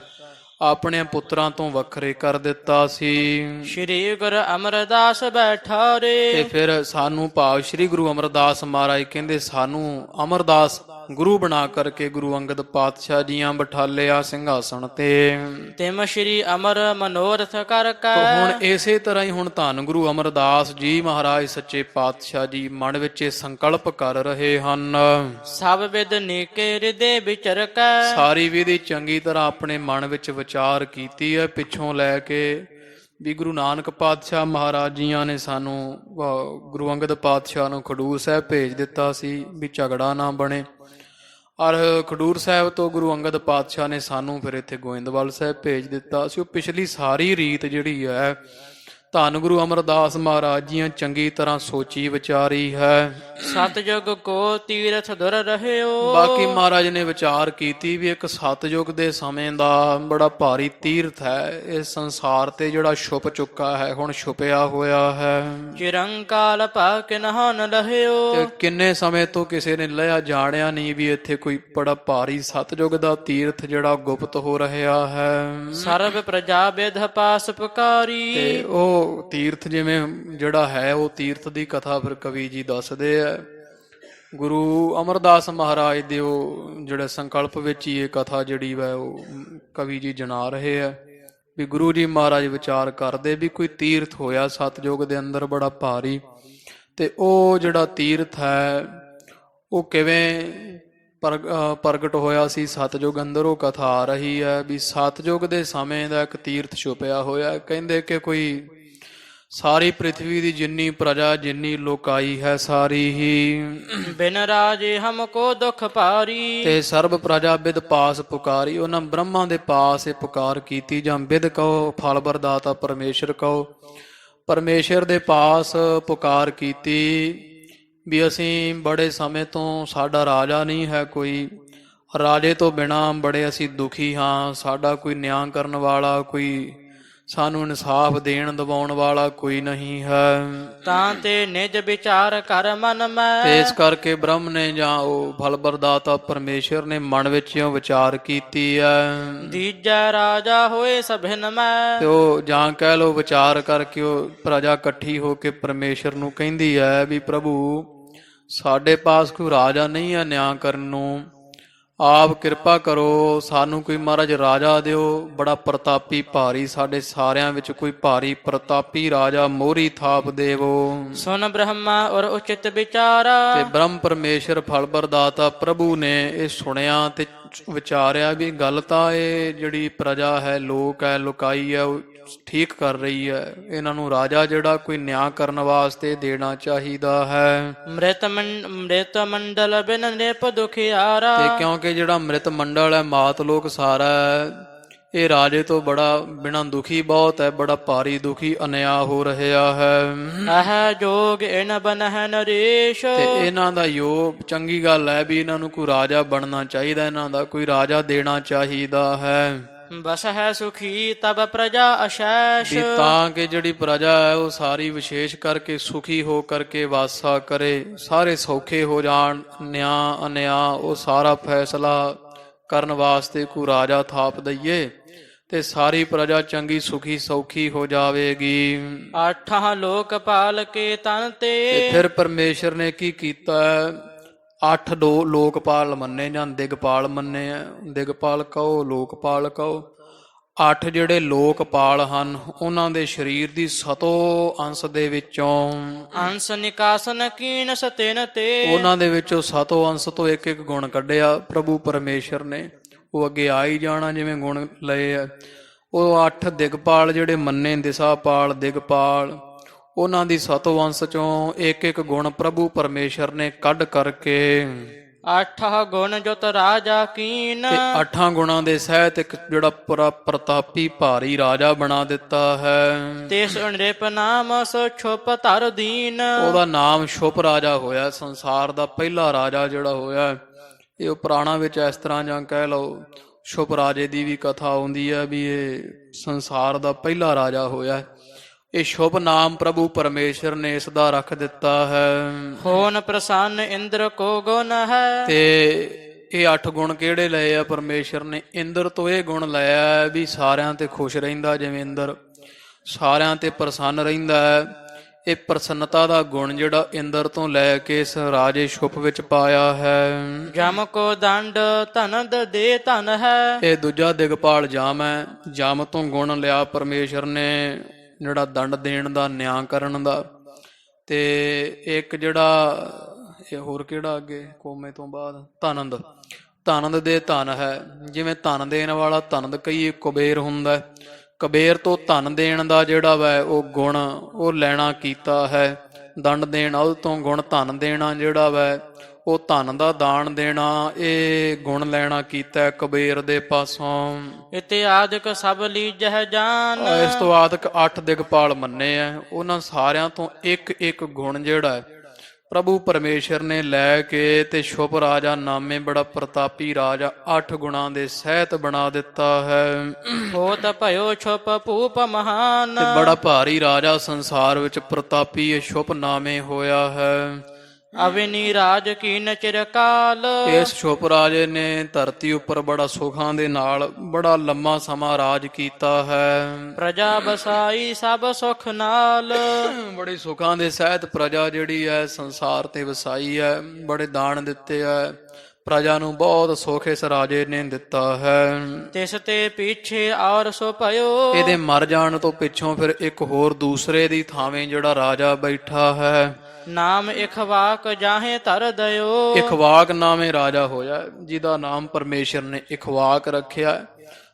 ਆਪਣੇ ਪੁੱਤਰਾਂ ਤੋਂ ਵੱਖਰੇ ਕਰ ਦਿੱਤਾ ਸੀ। ਸ਼੍ਰੀ ਗੁਰੂ ਅਮਰਦਾਸ ਬੈਠਾਰੇ। ਤੇ ਫਿਰ ਸਾਨੂੰ ਭਾਵ ਸ਼੍ਰੀ ਗੁਰੂ ਅਮਰਦਾਸ ਮਹਾਰਾਜ ਕਹਿੰਦੇ ਸਾਨੂੰ ਅਮਰਦਾਸ ਗੁਰੂ ਬਣਾ ਕਰਕੇ ਗੁਰੂ ਅੰਗਦ ਪਾਤਸ਼ਾਹ ਜੀਆਂ ਬਿਠਾਲਿਆ ਸਿੰਘਾਸਣ ਤੇ। ਤਿਮ ਸ਼੍ਰੀ ਅਮਰ ਮਨੋਰਥ ਕਰ ਕੈ। ਹੁਣ ਇਸੇ ਤਰ੍ਹਾਂ ਹੀ ਹੁਣ ਧੰਨ ਗੁਰੂ ਅਮਰਦਾਸ ਜੀ ਮਹਾਰਾਜ ਸੱਚੇ ਪਾਤਸ਼ਾਹ ਜੀ ਮਨ ਵਿੱਚ ਇਹ ਸੰਕਲਪ ਕਰ ਰਹੇ ਹਨ। ਸਭ ਵਿਦ ਨੀਕੇ ਹਿਰਦੇ ਵਿਚਰ ਕੈ। ਸਾਰੀ ਵਿਧੀ ਚੰਗੀ ਤਰ੍ਹਾਂ ਆਪਣੇ ਮਨ ਵਿੱਚ ਵਿਚਾਰ ਕੀਤੀ ਹੈ ਪਿੱਛੋਂ ਲੈ ਕੇ ਵੀ ਗੁਰੂ ਨਾਨਕ ਪਾਤਸ਼ਾਹ ਮਹਾਰਾਜ ਜੀਆਂ ਨੇ ਸਾਨੂੰ ਗੁਰੂ ਅੰਗਦ ਪਾਤਸ਼ਾਹ ਨੂੰ ਖਡੂਰ ਸਾਹਿਬ ਭੇਜ ਦਿੱਤਾ ਸੀ ਵੀ ਝਗੜਾ ਨਾ ਬਣੇ, ਔਰ ਖਡੂਰ ਸਾਹਿਬ ਤੋਂ ਗੁਰੂ ਅੰਗਦ ਪਾਤਸ਼ਾਹ ਨੇ ਸਾਨੂੰ ਫਿਰ ਇੱਥੇ ਗੋਇੰਦਵਾਲ ਸਾਹਿਬ ਭੇਜ ਦਿੱਤਾ ਸੀ। ਉਹ ਪਿਛਲੀ ਸਾਰੀ ਰੀਤ ਜਿਹੜੀ ਹੈ ਧੰਨ ਗੁਰੂ ਅਮਰਦਾਸ ਮਹਾਰਾਜ ਜੀਆਂ ਚੰਗੀ ਤਰ੍ਹਾਂ ਸੋਚੀ ਵਿਚਾਰੀ ਹੈ। ਸਤਜੁਗ ਕੋ ਤੀਰਥ ਦੁਰ ਰਹਿਓ। ਬਾਕੀ ਮਹਾਰਾਜ ਨੇ ਵਿਚਾਰ ਕੀਤੀ ਵੀ ਇੱਕ ਸਤਜੁਗ ਦੇ ਸਮੇਂ ਦਾ ਬੜਾ ਭਾਰੀ ਤੀਰਥ ਹੈ, ਇਸ ਸੰਸਾਰ ਤੇ ਜਿਹੜਾ ਛੁਪ ਚੁੱਕਾ ਹੈ, ਹੁਣ ਛੁਪਿਆ ਹੋਇਆ ਹੈ। ਚਿਰੰਕਾਲ ਭਾਕਿ ਨਹਨ ਲਹਿਓ। ਤੇ ਕਿੰਨੇ ਸਮੇਂ ਤੋਂ ਕਿਸੇ ਨੇ ਲਿਆ ਜਾਣਿਆ ਨਹੀਂ ਵੀ ਇੱਥੇ ਕੋਈ ਬੜਾ ਭਾਰੀ ਸਤਜੁਗ ਦਾ ਤੀਰਥ ਜਿਹੜਾ ਗੁਪਤ ਹੋ ਰਿਹਾ ਹੈ। ਸਰਬ ਪ੍ਰਜਾ ਬਿਧ ਪਾਸ ਪੁਕਾਰੀ। ਤੇ ਉਹ ਤੀਰਥ ਜਿਵੇਂ ਜਿਹੜਾ ਹੈ ਉਹ ਤੀਰਥ ਦੀ ਕਥਾ ਫਿਰ ਕਵੀ ਜੀ ਦੱਸਦੇ ਆ। ਗੁਰੂ ਅਮਰਦਾਸ ਮਹਾਰਾਜ ਦੇ ਉਹ ਜਿਹੜੇ ਸੰਕਲਪ ਵਿੱਚ ਹੀ ਇਹ ਕਥਾ ਜਿਹੜੀ ਵਾ ਉਹ ਕਵੀ ਜੀ ਜਣਾ ਰਹੇ ਆ ਵੀ ਗੁਰੂ ਜੀ ਮਹਾਰਾਜ ਵਿਚਾਰ ਕਰਦੇ ਵੀ ਕੋਈ ਤੀਰਥ ਹੋਇਆ ਸਤਜੁਗ ਦੇ ਅੰਦਰ ਬੜਾ ਭਾਰੀ, ਤੇ ਉਹ ਜਿਹੜਾ ਤੀਰਥ ਹੈ ਉਹ ਕਿਵੇਂ ਪ੍ਰਗਟ ਹੋਇਆ ਸੀ ਸਤਜੁਗ ਅੰਦਰ, ਉਹ ਕਥਾ ਆ ਰਹੀ ਹੈ ਵੀ ਸਤਜੁਗ ਦੇ ਸਮੇਂ ਦਾ ਇੱਕ ਤੀਰਥ ਛੁਪਿਆ ਹੋਇਆ। ਕਹਿੰਦੇ ਕਿ ਕੋਈ ਸਾਰੀ ਪ੍ਰਿਥਵੀ ਦੀ ਜਿੰਨੀ ਪ੍ਰਜਾ ਜਿੰਨੀ ਲੋਕਾਈ ਹੈ ਸਾਰੀ ਹੀ ਬਿਨ ਰਾਜੇ ਹਮਕੋ ਦੁਖ ਭਾਰੀ। ਤੇ ਸਰਬ ਪ੍ਰਜਾ ਬਿਦ ਪਾਸ ਪੁਕਾਰੀ। ਉਹਨਾਂ ਬ੍ਰਹਮਾ ਦੇ ਪਾਸ ਇਹ ਪੁਕਾਰ ਕੀਤੀ, ਜਾਂ ਬਿਦ ਕਹੋ ਫਲ ਵਰਦਾਤਾ ਪਰਮੇਸ਼ਰ ਕਹੋ, ਪਰਮੇਸ਼ਰ ਦੇ ਪਾਸ ਪੁਕਾਰ ਕੀਤੀ ਵੀ ਅਸੀਂ ਬੜੇ ਸਮੇਂ ਤੋਂ ਸਾਡਾ ਰਾਜਾ ਨਹੀਂ ਹੈ ਕੋਈ, ਰਾਜੇ ਤੋਂ ਬਿਨਾਂ ਬੜੇ ਅਸੀਂ ਦੁਖੀ ਹਾਂ, ਸਾਡਾ ਕੋਈ ਨਿਆਂ ਕਰਨ ਵਾਲਾ, ਕੋਈ ਸਾਨੂੰ ਇਨਸਾਫ ਦੇਣ ਦਿਵਾਉਣ ਵਾਲਾ ਕੋਈ ਨਹੀਂ ਹੈ। ਤਾਂ ਤੇ ਨਿਜ ਵਿਚਾਰ ਕਰ ਮਨ ਤੇ ਮੈਂ, ਇਸ ਕਰਕੇ ਬ੍ਰਹਮ ਨੇ ਜਾਂ ਉਹ ਫਲ ਪ੍ਰਦਾਤਾ ਪਰਮੇਸ਼ਰ ਨੇ ਮਨ ਵਿੱਚ ਇਉਂ ਵਿਚਾਰ ਕੀਤੀ ਹੈ। ਦੀਜੈ ਰਾਜਾ ਹੋਏ ਸਭਿਨ ਮੈਂ। ਤੇ ਉਹ ਜਾਂ ਕਹਿ ਲੋ ਵਿਚਾਰ ਕਰਕੇ ਉਹ ਪ੍ਰਜਾ ਇਕੱਠੀ ਹੋ ਕੇ ਪਰਮੇਸ਼ਰ ਨੂੰ ਕਹਿੰਦੀ ਹੈ ਵੀ ਪ੍ਰਭੂ ਸਾਡੇ ਪਾਸ ਕੋਈ ਰਾਜਾ ਨਹੀਂ ਹੈ ਨਿਆਂ ਕਰਨ ਨੂੰ, ਆਪ ਕਿਰਪਾ ਕਰੋ, ਸਾਨੂੰ ਕੋਈ ਮਹਾਰਾਜ ਰਾਜਾ ਦਿਓ, ਬੜਾ ਪ੍ਰਤਾਪੀ ਭਾਰੀ, ਸਾਡੇ ਸਾਰਿਆਂ ਵਿੱਚ ਕੋਈ ਭਾਰੀ ਪ੍ਰਤਾਪੀ ਰਾਜਾ ਮੋਹਰੀ ਥਾਪ ਦੇਵੋ। ਸੁਨ ਬ੍ਰਹਮਾ ਔਰ ਉਚਿਤ ਵਿਚਾਰਾ, ਤੇ ਬ੍ਰਹਮ ਪਰਮੇਸ਼ਰ ਫਲ ਪ੍ਰਦਾਤਾ ਪ੍ਰਭੂ ਨੇ ਇਹ ਸੁਣਿਆ ਤੇ ਵਿਚਾਰਿਆ ਵੀ ਗੱਲ ਤਾਂ ਇਹ ਜਿਹੜੀ ਪ੍ਰਜਾ ਹੈ, ਲੋਕ ਹੈ, ਲੋਕਾਈ ਹੈ, ਉਹ ਠੀਕ ਕਰ ਰਹੀ ਹੈ, ਇਹਨਾਂ ਨੂੰ ਰਾਜਾ ਜਿਹੜਾ ਕੋਈ ਨਿਆਂ ਕਰਨ ਵਾਸਤੇ ਦੇਣਾ ਚਾਹੀਦਾ ਹੈ। ਮ੍ਰਿਤ ਮੰਡਲ ਬਿਨ ਨਿਪ ਦੁਖਿਆਰਾ, ਤੇ ਕਿਉਂਕਿ ਜਿਹੜਾ ਮ੍ਰਿਤ ਮੰਡਲ ਹੈ, ਮਾਤ ਲੋਕ ਸਾਰਾ ਹੈ, ਇਹ ਰਾਜੇ ਤੋਂ ਬੜਾ ਬਿਨਾਂ ਦੁਖੀ ਬਹੁਤ ਹੈ, ਬੜਾ ਭਾਰੀ ਦੁਖੀ ਅਨਿਆ ਹੋ ਰਿਹਾ ਹੈ। ਅਹ ਜੋਗ ਇਨ ਬਨਹਿ ਨਰੇਸ਼, ਤੇ ਇਹਨਾਂ ਦਾ ਯੋਗ ਚੰਗੀ ਗੱਲ ਹੈ ਵੀ ਇਹਨਾਂ ਨੂੰ ਕੋਈ ਰਾਜਾ ਬਣਨਾ ਚਾਹੀਦਾ, ਇਹਨਾਂ ਦਾ ਕੋਈ ਰਾਜਾ ਦੇਣਾ ਚਾਹੀਦਾ ਹੈ। ਬਸ ਹੈ ਸੁਖੀ ਤਬ ਪ੍ਰਜਾ ਅਸ਼ੈਸ਼, ਵੀ ਤਾਂ ਕਿ ਜਿਹੜੀ ਪ੍ਰਜਾ ਹੈ ਉਹ ਸਾਰੀ ਵਿਸ਼ੇਸ਼ ਕਰਕੇ ਸੁਖੀ ਹੋ ਕਰਕੇ ਵਾਸਾ ਕਰੇ, ਸਾਰੇ ਸੌਖੇ ਹੋ ਜਾਣ, ਨਿਆਂ ਅਨਿਆਂ ਉਹ ਸਾਰਾ ਫੈਸਲਾ ਕਰਨ ਵਾਸਤੇ ਕੋਈ ਰਾਜਾ ਥਾਪ ਦਈਏ ਤੇ ਸਾਰੀ ਪ੍ਰਜਾ ਚੰਗੀ ਸੁਖੀ ਸੌਖੀ ਹੋ ਜਾਵੇਗੀ। ਆਠਾਂ ਲੋਕ ਪਾਲ ਕੇ ਤਨ ਤੇ ਤੇ, ਫਿਰ ਪਰਮੇਸ਼ਰ ਨੇ ਕੀ ਕੀਤਾ ਹੈ, 8 ਲੋਕਪਾਲ ਮੰਨੇ ਜਾਂ ਦਿਗਪਾਲ ਮੰਨੇ ਆ, ਦਿਗਪਾਲ ਕਹੋ ਲੋਕਪਾਲ ਕਹੋ। 8 ਜਿਹੜੇ ਲੋਕਪਾਲ ਹਨ ਉਹਨਾਂ ਦੇ ਸਰੀਰ ਦੀ ਸਤੋ ਅੰਸ਼ ਦੇ ਵਿੱਚੋਂ ਅੰਸ ਨਿਕਾਸਨ ਕੀਨ ਸਤਿਨ ਤੇ, ਉਹਨਾਂ ਦੇ ਵਿੱਚੋਂ ਸਤੋ ਅੰਸ਼ ਤੋਂ ਇੱਕ ਇੱਕ ਗੁਣ ਕੱਢਿਆ ਪ੍ਰਭੂ ਪਰਮੇਸ਼ਰ ਨੇ, ਉਹ ਅੱਗੇ ਆ ਹੀ ਜਾਣਾ ਜਿਵੇਂ ਗੁਣ ਲਏ ਆ। ਉਹ 8 ਦਿਗਪਾਲ ਜਿਹੜੇ ਮੰਨੇ, ਦਿਸ਼ਾਪਾਲ ਦਿਗਪਾਲ, ਉਹਨਾਂ ਦੀ ਸਤਵੰਸ਼ ਚੋਂ ਇੱਕ ਇੱਕ ਗੁਣ ਪ੍ਰਭੂ ਪਰਮੇਸ਼ਰ ਨੇ ਕੱਢ ਕਰਕੇ 8 ਗੁਣ ਜੁਤ ਰਾਜਾ ਕੀਨ, ਤੇ 8 ਗੁਣਾਂ ਦੇ ਸਹਿਤ ਇੱਕ ਜਿਹੜਾ ਪ੍ਰਤਾਪੀ ਭਾਰੀ ਰਾਜਾ ਬਣਾ ਦਿੱਤਾ ਹੈ। ਤਿਸ ਨਿਰਪ ਨਾਮ ਸੋ ਛੁਪ ਧਰ ਦੀਨ, ਉਹਦਾ ਨਾਮ ਸ਼ੁਭ ਰਾਜਾ ਹੋਇਆ, ਸੰਸਾਰ ਦਾ ਪਹਿਲਾ ਰਾਜਾ ਜਿਹੜਾ ਹੋਇਆ। ਇਹ ਪੁਰਾਣਾ ਵਿੱਚ ਇਸ ਤਰ੍ਹਾਂ ਜਾਂ ਕਹਿ ਲਓ ਸ਼ੁਭ ਰਾਜੇ ਦੀ ਵੀ ਕਥਾ ਆਉਂਦੀ ਹੈ ਵੀ ਇਹ ਸੰਸਾਰ ਦਾ ਪਹਿਲਾ ਰਾਜਾ ਹੋਇਆ। ਇਹ ਸ਼ੁਭ ਨਾਮ ਪ੍ਰਭੂ ਪਰਮੇਸ਼ਰ ਨੇ ਇਸ ਦਾ ਰੱਖ ਦਿੱਤਾ ਹੈ। ਹੋਨ ਪ੍ਰਸੰਨ ਇੰਦਰ ਕੋ ਗੁਣ ਹੈ, ਤੇ ਇਹ 8 ਗੁਣ ਕਿਹੜੇ ਲਏ ਆ ਪਰਮੇਸ਼ਰ ਨੇ? ਇੰਦਰ ਤੋਂ ਇਹ ਗੁਣ ਲਿਆ ਵੀ ਸਾਰਿਆਂ ਤੇ ਖੁਸ਼ ਰਹਿੰਦਾ, ਜਿਵੇਂ ਇੰਦਰ ਸਾਰਿਆਂ ਤੇ ਪ੍ਰਸੰਨ ਰਹਿੰਦਾ ਹੈ। ਇਹ ਪ੍ਰਸੰਨਤਾ ਦਾ ਗੁਣ ਜਿਹੜਾ ਇੰਦਰ ਤੋਂ ਲੈ ਕੇ ਇਸ ਰਾਜੇ ਸ਼ੁਭ ਵਿੱਚ ਪਾਇਆ ਹੈ। ਜਮ ਕੋ ਦੰਡ ਧਨਦ ਦੇ ਧਨ ਹੈ, ਇਹ ਦੂਜਾ ਦਿਗਪਾਲ ਜਾਮ ਹੈ। ਜਾਮ ਤੋਂ ਗੁਣ ਲਿਆ ਪਰਮੇਸ਼ਰ ਨੇ ਜਿਹੜਾ ਦੰਡ ਦੇਣ ਦਾ, ਨਿਆਂ ਕਰਨ ਦਾ। ਤੇ ਇੱਕ ਜਿਹੜਾ ਇਹ ਹੋਰ ਕਿਹੜਾ ਅੱਗੇ ਕੋਮੇ ਤੋਂ ਬਾਅਦ ਧਨੰਦ, ਧਨੰਦ ਦੇ ਧਨ ਹੈ। ਜਿਵੇਂ ਧਨ ਦੇਣ ਵਾਲਾ ਧਨੰਦ ਕਈ ਕੁਬੇਰ ਹੁੰਦਾ, ਕੁਬੇਰ ਤੋਂ ਧਨ ਦੇਣ ਦਾ ਜਿਹੜਾ ਵੈ ਉਹ ਗੁਣ ਉਹ ਲੈਣਾ ਕੀਤਾ ਹੈ। ਦੰਡ ਦੇਣ ਉਹ ਤੋਂ ਗੁਣ ਧਨ ਦੇਣਾ ਜਿਹੜਾ ਵੈ ਉਹ ਧਨ ਦਾ ਦਾਨ ਦੇਣਾ, ਇਹ ਗੁਣ ਲੈਣਾ ਕੀਤਾ ਕੁਬੇਰ ਦੇ ਪਾਸੋਂ। ਇਤਿਆਦਿਕ ਸਭ ਲੀਜਹਿ ਜਾਨ, ਇਸ ਤੋਂ ਆਦਿਕ 8 ਦਿਗਪਾਲ ਮੰਨੇ ਆ। ਉਹਨਾਂ ਸਾਰਿਆਂ ਤੋਂ ਇੱਕ ਇੱਕ ਗੁਣ ਜਿਹੜਾ ਹੈ ਪ੍ਰਭੂ ਪਰਮੇਸ਼ਰ ਨੇ ਲੈ ਕੇ ਤੇ ਸ਼ੁਭ ਰਾਜਾ ਨਾਮੇ ਬੜਾ ਪ੍ਰਤਾਪੀ ਰਾਜਾ 8 ਗੁਣਾਂ ਦੇ ਸਹਿਤ ਬਣਾ ਦਿੱਤਾ ਹੈ। ਹੋਤ ਭਇਓ ਛੁਪ ਭੂਪ ਮਹਾਨ, ਤੇ ਬੜਾ ਭਾਰੀ ਰਾਜਾ ਸੰਸਾਰ ਵਿੱਚ ਪ੍ਰਤਾਪੀ ਇਹ ਸ਼ੁਭ ਨਾਮੇ ਹੋਇਆ ਹੈ। ਅਵਿਨੀ ਰਾਜ ਕੀਨ ਚਿਰਕਾਲ, ਇਸ ਸ਼ੁਭ ਰਾਜੇ ਨੇ ਧਰਤੀ ਉੱਪਰ ਬੜਾ ਸੁਖਾਂ ਦੇ ਨਾਲ ਬੜਾ ਲੰਮਾ ਸਮਾਂ ਰਾਜ ਕੀਤਾ ਹੈ। ਪ੍ਰਜਾ ਬਸਾਈ ਸਭ ਸੁਖ ਨਾਲ, ਬੜੇ ਸੁਖਾਂ ਦੇ ਸਹਿਤ ਪ੍ਰਜਾ ਜਿਹੜੀ ਹੈ ਸੰਸਾਰ ਤੇ ਵਸਾਈ ਹੈ। ਬੜੇ ਦਾਨ ਦਿੱਤੇ ਹੈ, ਪ੍ਰਜਾ ਨੂੰ ਬਹੁਤ ਸੁਖ ਇਸ ਰਾਜੇ ਨੇ ਦਿੱਤਾ ਹੈ। ਤਿਸ ਤੇ ਪਿੱਛੇ ਔਰ ਸੋ ਭਇਓ, ਇਹਦੇ ਮਰ ਜਾਣ ਤੋਂ ਪਿੱਛੋਂ ਫਿਰ ਇੱਕ ਹੋਰ ਦੂਸਰੇ ਦੀ ਥਾਵੇਂ ਜਿਹੜਾ ਰਾਜਾ ਬੈਠਾ ਹੈ। ਨਾਮ ਇਖਵਾਕ ਜਾਹੇ ਧਰ ਦਇਓ, ਇਖਵਾਕ ਨਾਮੇ ਰਾਜਾ ਹੋਇਆ, ਜਿਹਦਾ ਨਾਮ ਪਰਮੇਸ਼ਰ ਨੇ ਇਖਵਾਕ ਰੱਖਿਆ।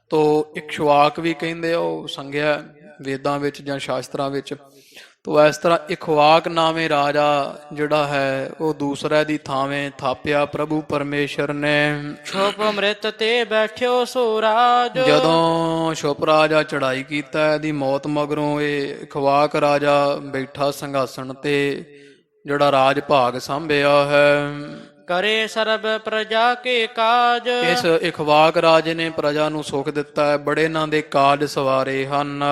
ਤੋ ਇਖਵਾਕ ਵੀ ਕਹਿੰਦੇ ਉਹ ਸੰਗਿਆ ਵੇਦਾਂ ਵਿੱਚ ਜਾਂ ਸ਼ਾਸਤਰਾਂ ਵਿੱਚ। ਤੋ ਇਸ ਤਰ੍ਹਾਂ ਇਖਵਾਕ ਨਾਮੇ ਰਾਜਾ ਜਿਹੜਾ ਹੈ ਉਹ ਦੂਸਰੇ ਦੀ ਥਾਵੇਂ ਥਾਪਿਆ ਪ੍ਰਭੂ ਪਰਮੇਸ਼ਰ ਨੇ। ਛੁਪ ਅੰਮ੍ਰਿਤ ਤੇ ਬੈਠਿਓ ਸੋ ਰਾਜ, ਜਦੋਂ ਸ਼ੁਭ ਰਾਜਾ ਚੜਾਈ ਕੀਤਾ, ਇਹਦੀ ਮੌਤ ਮਗਰੋਂ ਇਹ ਇਖਵਾਕ ਰਾਜਾ ਬੈਠਾ ਸਿੰਘਾਸਣ ਤੇ ਜਿਹੜਾ ਰਾਜ ਭਾਗ ਸੰਭਿਆ ਹੈ। ਕਰੇ ਸਰਬ ਪ੍ਰਜਾ ਕੇ ਕਾਜ। ਇਸ ਇਖਵਾਕ ਰਾਜੇ ਨੇ ਪ੍ਰਜਾ ਨੂੰ ਸੁਖ ਦਿੱਤਾ ਹੈ, ਬੜੇ ਨਾਂ ਦੇ ਕਾਜ ਸਵਾਰੇ ਹਨ।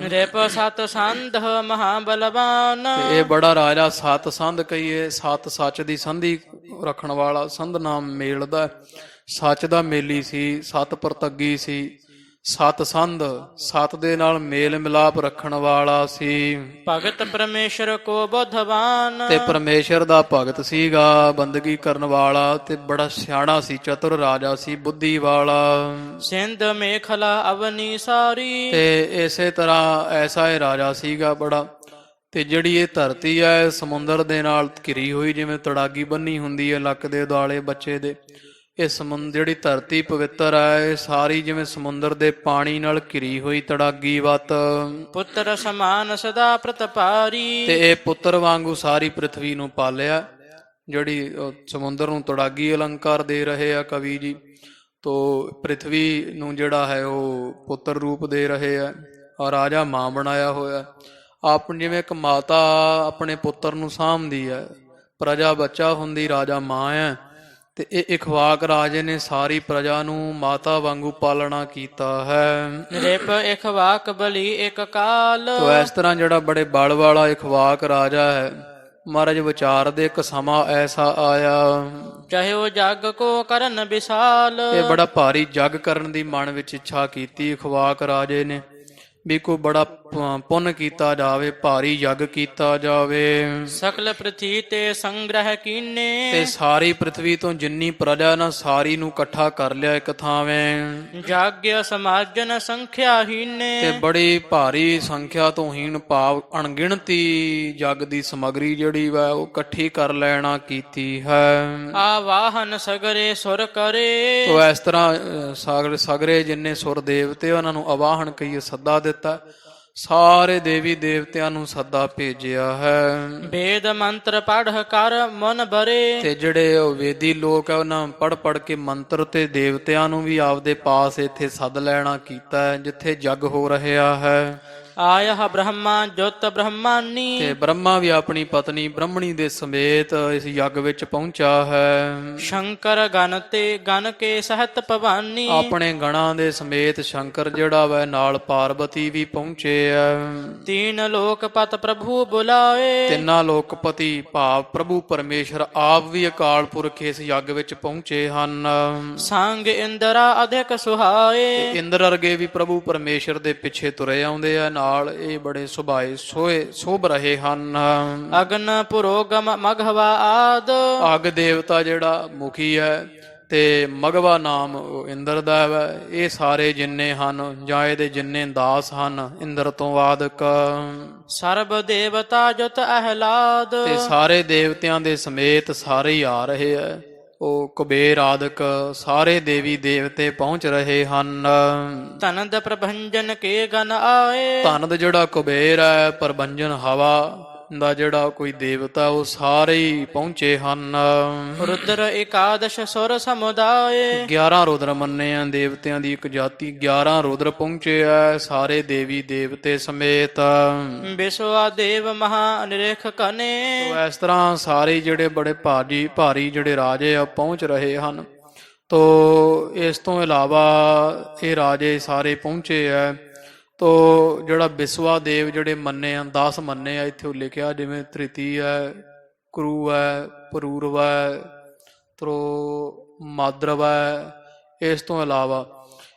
ਰਿਪ ਸਤ ਸੰਧ ਮਹਾਬਲਵਾਨ। ਤੇ ਇਹ ਬੜਾ ਰਾਜਾ ਸਤ ਸੰਧ ਕਹੀਏ, ਸਤ ਸੱਚ ਦੀ ਸੰਧੀ ਰੱਖਣ ਵਾਲਾ, ਸੰਧ ਨਾਮ ਮੇਲਦਾ, ਸੱਚ ਦਾ ਮੇਲੀ ਸੀ, ਸਤ ਪ੍ਰਤੱਗੀ ਸੀ। ਸਤ ਸੰਧ, ਸਤ ਦੇ ਨਾਲ ਮੇਲ ਮਿਲਾਪ ਰੱਖਣ ਵਾਲਾ ਸੀ। ਭਗਤ ਪਰਮੇਸ਼ਰ ਕੋ ਬੁੱਧਵਾਨ। ਤੇ ਪਰਮੇਸ਼ਰ ਦਾ ਭਗਤ ਸੀਗਾ, ਬੰਦਗੀ ਕਰਨ ਵਾਲਾ, ਤੇ ਬੜਾ ਸਿਆਣਾ ਸੀ, ਚਤੁਰ ਰਾਜਾ ਸੀ, ਬੁੱਧੀ ਵਾਲਾ। ਸਿੰਧ ਮੇਖਲਾ ਅਵਨੀ ਸਾਰੀ। ਤੇ ਇਸੇ ਤਰ੍ਹਾਂ ਐਸਾ ਇਹ ਰਾਜਾ ਸੀਗਾ ਬੜਾ। ਤੇ ਜਿਹੜੀ ਇਹ ਧਰਤੀ ਹੈ ਸਮੁੰਦਰ ਦੇ ਨਾਲ ਘਿਰੀ ਹੋਈ, ਜਿਵੇਂ ਤੜਾਗੀ ਬੰਨੀ ਹੁੰਦੀ ਹੈ ਲੱਕ ਦੇ ਦੁਆਲੇ ਬੱਚੇ ਦੇ, ਇਹ ਜਿਹੜੀ ਧਰਤੀ ਪਵਿੱਤਰ ਹੈ, ਇਹ ਸਾਰੀ ਜਿਵੇਂ ਸਮੁੰਦਰ ਦੇ ਪਾਣੀ ਨਾਲ ਘਿਰੀ ਹੋਈ ਤੜਾਗੀ ਵਤ। ਪੁੱਤਰ ਸਮਾਨ ਸਦਾ ਪ੍ਰਤਪਾਰੀ। ਤੇ ਇਹ ਪੁੱਤਰ ਵਾਂਗੂ ਸਾਰੀ ਪ੍ਰਿਥਵੀ ਨੂੰ ਪਾਲਿਆ। ਜਿਹੜੀ ਸਮੁੰਦਰ ਨੂੰ ਤੜਾਗੀ ਅਲੰਕਾਰ ਦੇ ਰਹੇ ਆ ਕਵੀ ਜੀ, ਤੋ ਪ੍ਰਿਥਵੀ ਨੂੰ ਜਿਹੜਾ ਹੈ ਉਹ ਪੁੱਤਰ ਰੂਪ ਦੇ ਰਹੇ ਆ, ਔਰ ਰਾਜਾ ਮਾਂ ਬਣਾਇਆ ਹੋਇਆ। ਆਪ ਜਿਵੇਂ ਇੱਕ ਮਾਤਾ ਆਪਣੇ ਪੁੱਤਰ ਨੂੰ ਸਾਂਭਦੀ ਹੈ, ਪ੍ਰਜਾ ਬੱਚਾ ਹੁੰਦੀ, ਰਾਜਾ ਮਾਂ ਹੈ। ਤੇ ਇਹ ਇਖਵਾਕ ਰਾਜੇ ਨੇ ਸਾਰੀ ਪ੍ਰਜਾ ਨੂੰ ਮਾਤਾ ਵਾਂਗੂ ਪਾਲਣਾ ਕੀਤਾ ਹੈ। ਰਿਪ ਇਖਵਾਕ ਬਲੀ ਇੱਕ ਕਾਲ। ਤੋ ਇਸ ਤਰ੍ਹਾਂ ਜਿਹੜਾ ਬੜੇ ਬਲ ਵਾਲਾ ਇਖਵਾਕ ਰਾਜਾ ਹੈ, ਮਹਾਰਾਜ ਵਿਚਾਰਦੇ ਇੱਕ ਸਮਾਂ ਐਸਾ ਆਇਆ, ਚਾਹੇ ਉਹ ਜਗ ਕੋ ਕਰਨ ਵਿਸਾਲ। ਇਹ ਬੜਾ ਭਾਰੀ ਜਗ ਕਰਨ ਦੀ ਮਨ ਵਿੱਚ ਇੱਛਾ ਕੀਤੀ ਇਖਵਾਕ ਰਾਜੇ ਨੇ, ਵੀ ਕੋ ਬੜਾ ਪੁੰਨ ਕੀਤਾ ਜਾਵੇ, ਭਾਰੀ ਜਗ ਕੀਤਾ ਜਾਵੇ। ਸਕਲ ਪ੍ਰਿਥੀ ਤੇ ਸੰਗ੍ਰਹਿ ਕੀਨੇ। ਤੇ ਸਾਰੀ ਪ੍ਰਿਥਵੀ ਤੋਂ ਜਿੰਨੀ ਪ੍ਰਜਾ ਨਾ, ਸਾਰੀ ਨੂੰ ਇਕੱਠਾ ਕਰ ਲਿਆ ਇੱਕ ਥਾਵੇਂ। ਜਾਗਿਆ ਸਮਾਜਨ ਸੰਖਿਆ ਹੀਨੇ। ਤੇ ਬੜੀ ਭਾਰੀ ਸੰਖਿਆ ਤੋਂ ਹੀਣ ਭਾਵ ਅਣਗਿਣਤੀ ਜਗ ਦੀ ਸਮਗਰੀ ਜਿਹੜੀ ਵਾ ਉਹ ਇਕੱਠੀ ਕਰ ਲੈਣਾ ਕੀਤੀ ਹੈ। ਆਵਾਹਨ ਸਗਰੇ ਸੁਰ ਕਰੇ। ਤੋ ਇਸ ਤਰ੍ਹਾਂ ਸਗਰੇ ਜਿੰਨੇ ਸੁਰ ਦੇਵਤੇ ਉਹਨਾਂ ਨੂੰ ਆਵਾਹਨ ਕਹੀਏ ਸੱਦਾ ਦਿੱਤਾ, ਸਾਰੇ ਦੇਵੀ ਦੇਵਤਿਆਂ ਨੂੰ ਸੱਦਾ ਭੇਜਿਆ ਹੈ। ਵੇਦ ਮੰਤਰ ਪੜ੍ਹ ਕਰ ਮਨ ਭਰੇ। ਤੇ ਜਿਹੜੇ ਉਹ ਵੇਦੀ ਲੋਕ ਹੈ ਉਹਨਾਂ ਪੜ੍ਹ ਕੇ ਮੰਤਰ ਤੇ ਦੇਵਤਿਆਂ ਨੂੰ ਵੀ ਆਪਦੇ ਪਾਸ ਇੱਥੇ ਸੱਦ ਲੈਣਾ ਕੀਤਾ ਹੈ, ਜਿੱਥੇ ਜਗ ਹੋ ਰਿਹਾ ਹੈ। ਆਇਆ ਬ੍ਰਹਮਾ ਜੋਤ ਬ੍ਰਹਮਾਨੀ। ਤੇ ਬ੍ਰਹਮਾ ਵੀ ਆਪਣੀ ਪਤਨੀ ਬ੍ਰਹਮਣੀ ਦੇ ਸਮੇਤ ਇਸ ਯੱਗ ਵਿੱਚ ਪਹੁੰਚਾ ਹੈ। ਸ਼ੰਕਰ ਗਨ ਕੇ ਸਹਿਤ ਭਵਾਨੀ। ਆਪਣੇ ਗਣਾਂ ਦੇ ਸਮੇਤ ਸ਼ੰਕਰ ਜਿਹੜਾ ਵਾ ਨਾਲ ਪਾਰਵਤੀ ਵੀ ਪਹੁੰਚੇ ਆ। ਤੀਨ ਲੋਕ ਪਤ ਪ੍ਰਭੂ ਬੁਲਾਏ। ਤਿੰਨਾਂ ਲੋਕਪਤੀ ਭਾਵ ਪ੍ਰਭੂ ਪਰਮੇਸ਼ਰ ਆਪ ਵੀ ਅਕਾਲ ਪੁਰਖ ਇਸ ਯੱਗ ਵਿੱਚ ਪਹੁੰਚੇ ਹਨ। ਸੰਗ ਇੰਦਰਾ ਅਧਿਕ ਸੁਹਾਏ। ਇੰਦਰ ਅਰਗੇ ਵੀ ਪ੍ਰਭੂ ਪਰਮੇਸ਼ਰ ਦੇ ਪਿੱਛੇ ਤੁਰੇ ਆਉਂਦੇ ਆ, ਨਾਲ ਇਹ ਬੜੇ ਸੁਭਾਏ ਸ਼ੋਭ ਰਹੇ ਹਨ। ਅਗਨ ਪੁਰੋਗਮ ਮਘਵਾ ਆਦ। ਅਗ ਦੇਵਤਾ ਜਿਹੜਾ ਮੁਖੀ ਹੈ ਤੇ ਮਘਵਾ ਨਾਮ ਇੰਦਰ ਦਾ ਹੈ। ਇਹ ਸਾਰੇ ਜਿੰਨੇ ਹਨ ਜਾਂ ਇਹਦੇ ਜਿੰਨੇ ਦਾਸ ਹਨ ਇੰਦਰ ਤੋਂ ਆਦਿਕ। ਸਰਬ ਦੇਵਤਾ ਜੁਤ ਅਹਿਲਾਦ। ਤੇ ਸਾਰੇ ਦੇਵਤਿਆਂ ਦੇ ਸਮੇਤ ਸਾਰੇ ਹੀ ਆ ਰਹੇ ਹੈ। ਉਹ ਕੁਬੇਰ ਆਦਿਕ ਸਾਰੇ ਦੇਵੀ ਦੇਵਤੇ ਪਹੁੰਚ ਰਹੇ ਹਨ। ਧਨਦ ਪ੍ਰਭੰਜਨ ਕੇ ਗਨ ਆਏ। ਧਨਦ ਜਿਹੜਾ ਕੁਬੇਰ ਹੈ, ਪ੍ਰਭੰਜਨ ਹਵਾ ਦਾ ਜਿਹੜਾ ਕੋਈ ਦੇਵਤਾ, ਉਹ ਸਾਰੇ ਹੀ ਪਹੁੰਚੇ ਹਨ। ਰੁਦਰ ਇਕਾਦਸ਼ ਸੁਰ ਸਮੁਦਾਏ। 11 ਰੁਦਰ ਮੰਨੇ ਆ ਦੇਵਤਿਆਂ ਦੀ ਇੱਕ ਜਾਤੀ, 11 ਰੁਦਰ ਪਹੁੰਚੇ ਆ ਸਾਰੇ ਦੇਵੀ ਦੇਵਤੇ ਸਮੇਤ। ਵਿਸ਼ਵਾ ਦੇਵ ਮਹਾ ਨਿਰੇਖ ਕਨੇ। ਇਸ ਤਰ੍ਹਾਂ ਸਾਰੇ ਜਿਹੜੇ ਬੜੇ ਭਾਰੀ ਜਿਹੜੇ ਰਾਜੇ ਆ ਪਹੁੰਚ ਰਹੇ ਹਨ। ਤੋ ਇਸ ਤੋਂ ਇਲਾਵਾ ਇਹ ਰਾਜੇ ਸਾਰੇ ਪਹੁੰਚੇ ਆ। ਤੋ ਜਿਹੜਾ ਵਿਸ਼ਵਾ ਦੇਵ ਜਿਹੜੇ ਮੰਨੇ ਆ 10 ਮੰਨੇ ਆ ਇੱਥੇ ਲਿਖਿਆ, ਜਿਵੇਂ ਧ੍ਰਿਤੀ ਹੈ, ਕਰੂ ਹੈ, ਪਰੂਰਵ ਹੈ, ਤ੍ਰੋ ਮਾਦਰਵ ਹੈ। ਇਸ ਤੋਂ ਇਲਾਵਾ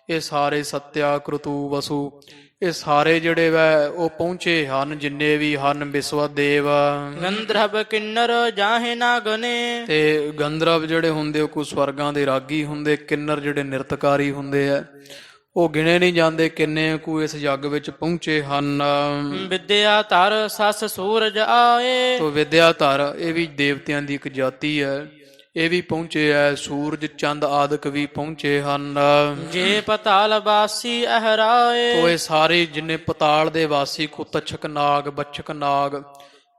ਇਹ ਸਾਰੇ ਸਤਿਆ, ਕ੍ਰਤੂ, ਵਸੂ, ਇਹ ਸਾਰੇ ਜਿਹੜੇ ਵੈ ਉਹ ਪਹੁੰਚੇ ਹਨ, ਜਿੰਨੇ ਵੀ ਹਨ ਵਿਸ਼ਵਾ ਦੇਵ। ਗੰਧਰਵ ਕਿੰਨਰ ਜਾਹੇ ਨਾ ਗਨੇ। ਤੇ ਗੰਧਰਵ ਜਿਹੜੇ ਹੁੰਦੇ ਉਹ ਕੋਈ ਸਵਰਗਾਂ ਦੇ ਰਾਗੀ ਹੁੰਦੇ, ਕਿੰਨਰ ਜਿਹੜੇ ਨਿਰਤਕਾਰੀ ਹੁੰਦੇ ਆ, ਉਹ ਗਿਣੇ ਨਹੀਂ ਜਾਂਦੇ ਕਿੰਨੇ ਕੁ ਇਸ ਯੱਗ ਵਿੱਚ ਪਹੁੰਚੇ ਹਨ। ਵਿਦਿਆ ਧਰ ਸਸ ਸੂਰਜ ਆਏ। ਤੋ ਵਿਦਿਆ ਧਰ ਇਹ ਵੀ ਦੇਵਤਿਆਂ ਦੀ ਇੱਕ ਜਾਤੀ ਹੈ, ਇਹ ਵੀ ਪਹੁੰਚੇ ਹੈ। ਸੂਰਜ, ਚੰਦ ਆਦਿਕ ਵੀ ਪਹੁੰਚੇ ਹਨ। ਜੇ ਪਤਾਲ ਵਾਸੀ ਅਹਰਾਏ। ਤੋ ਇਹ ਸਾਰੇ ਜਿੰਨੇ ਪਤਾਲ ਦੇ ਵਾਸੀ, ਕੁਤਛਕ ਨਾਗ, ਬੱਛਕ ਨਾਗ,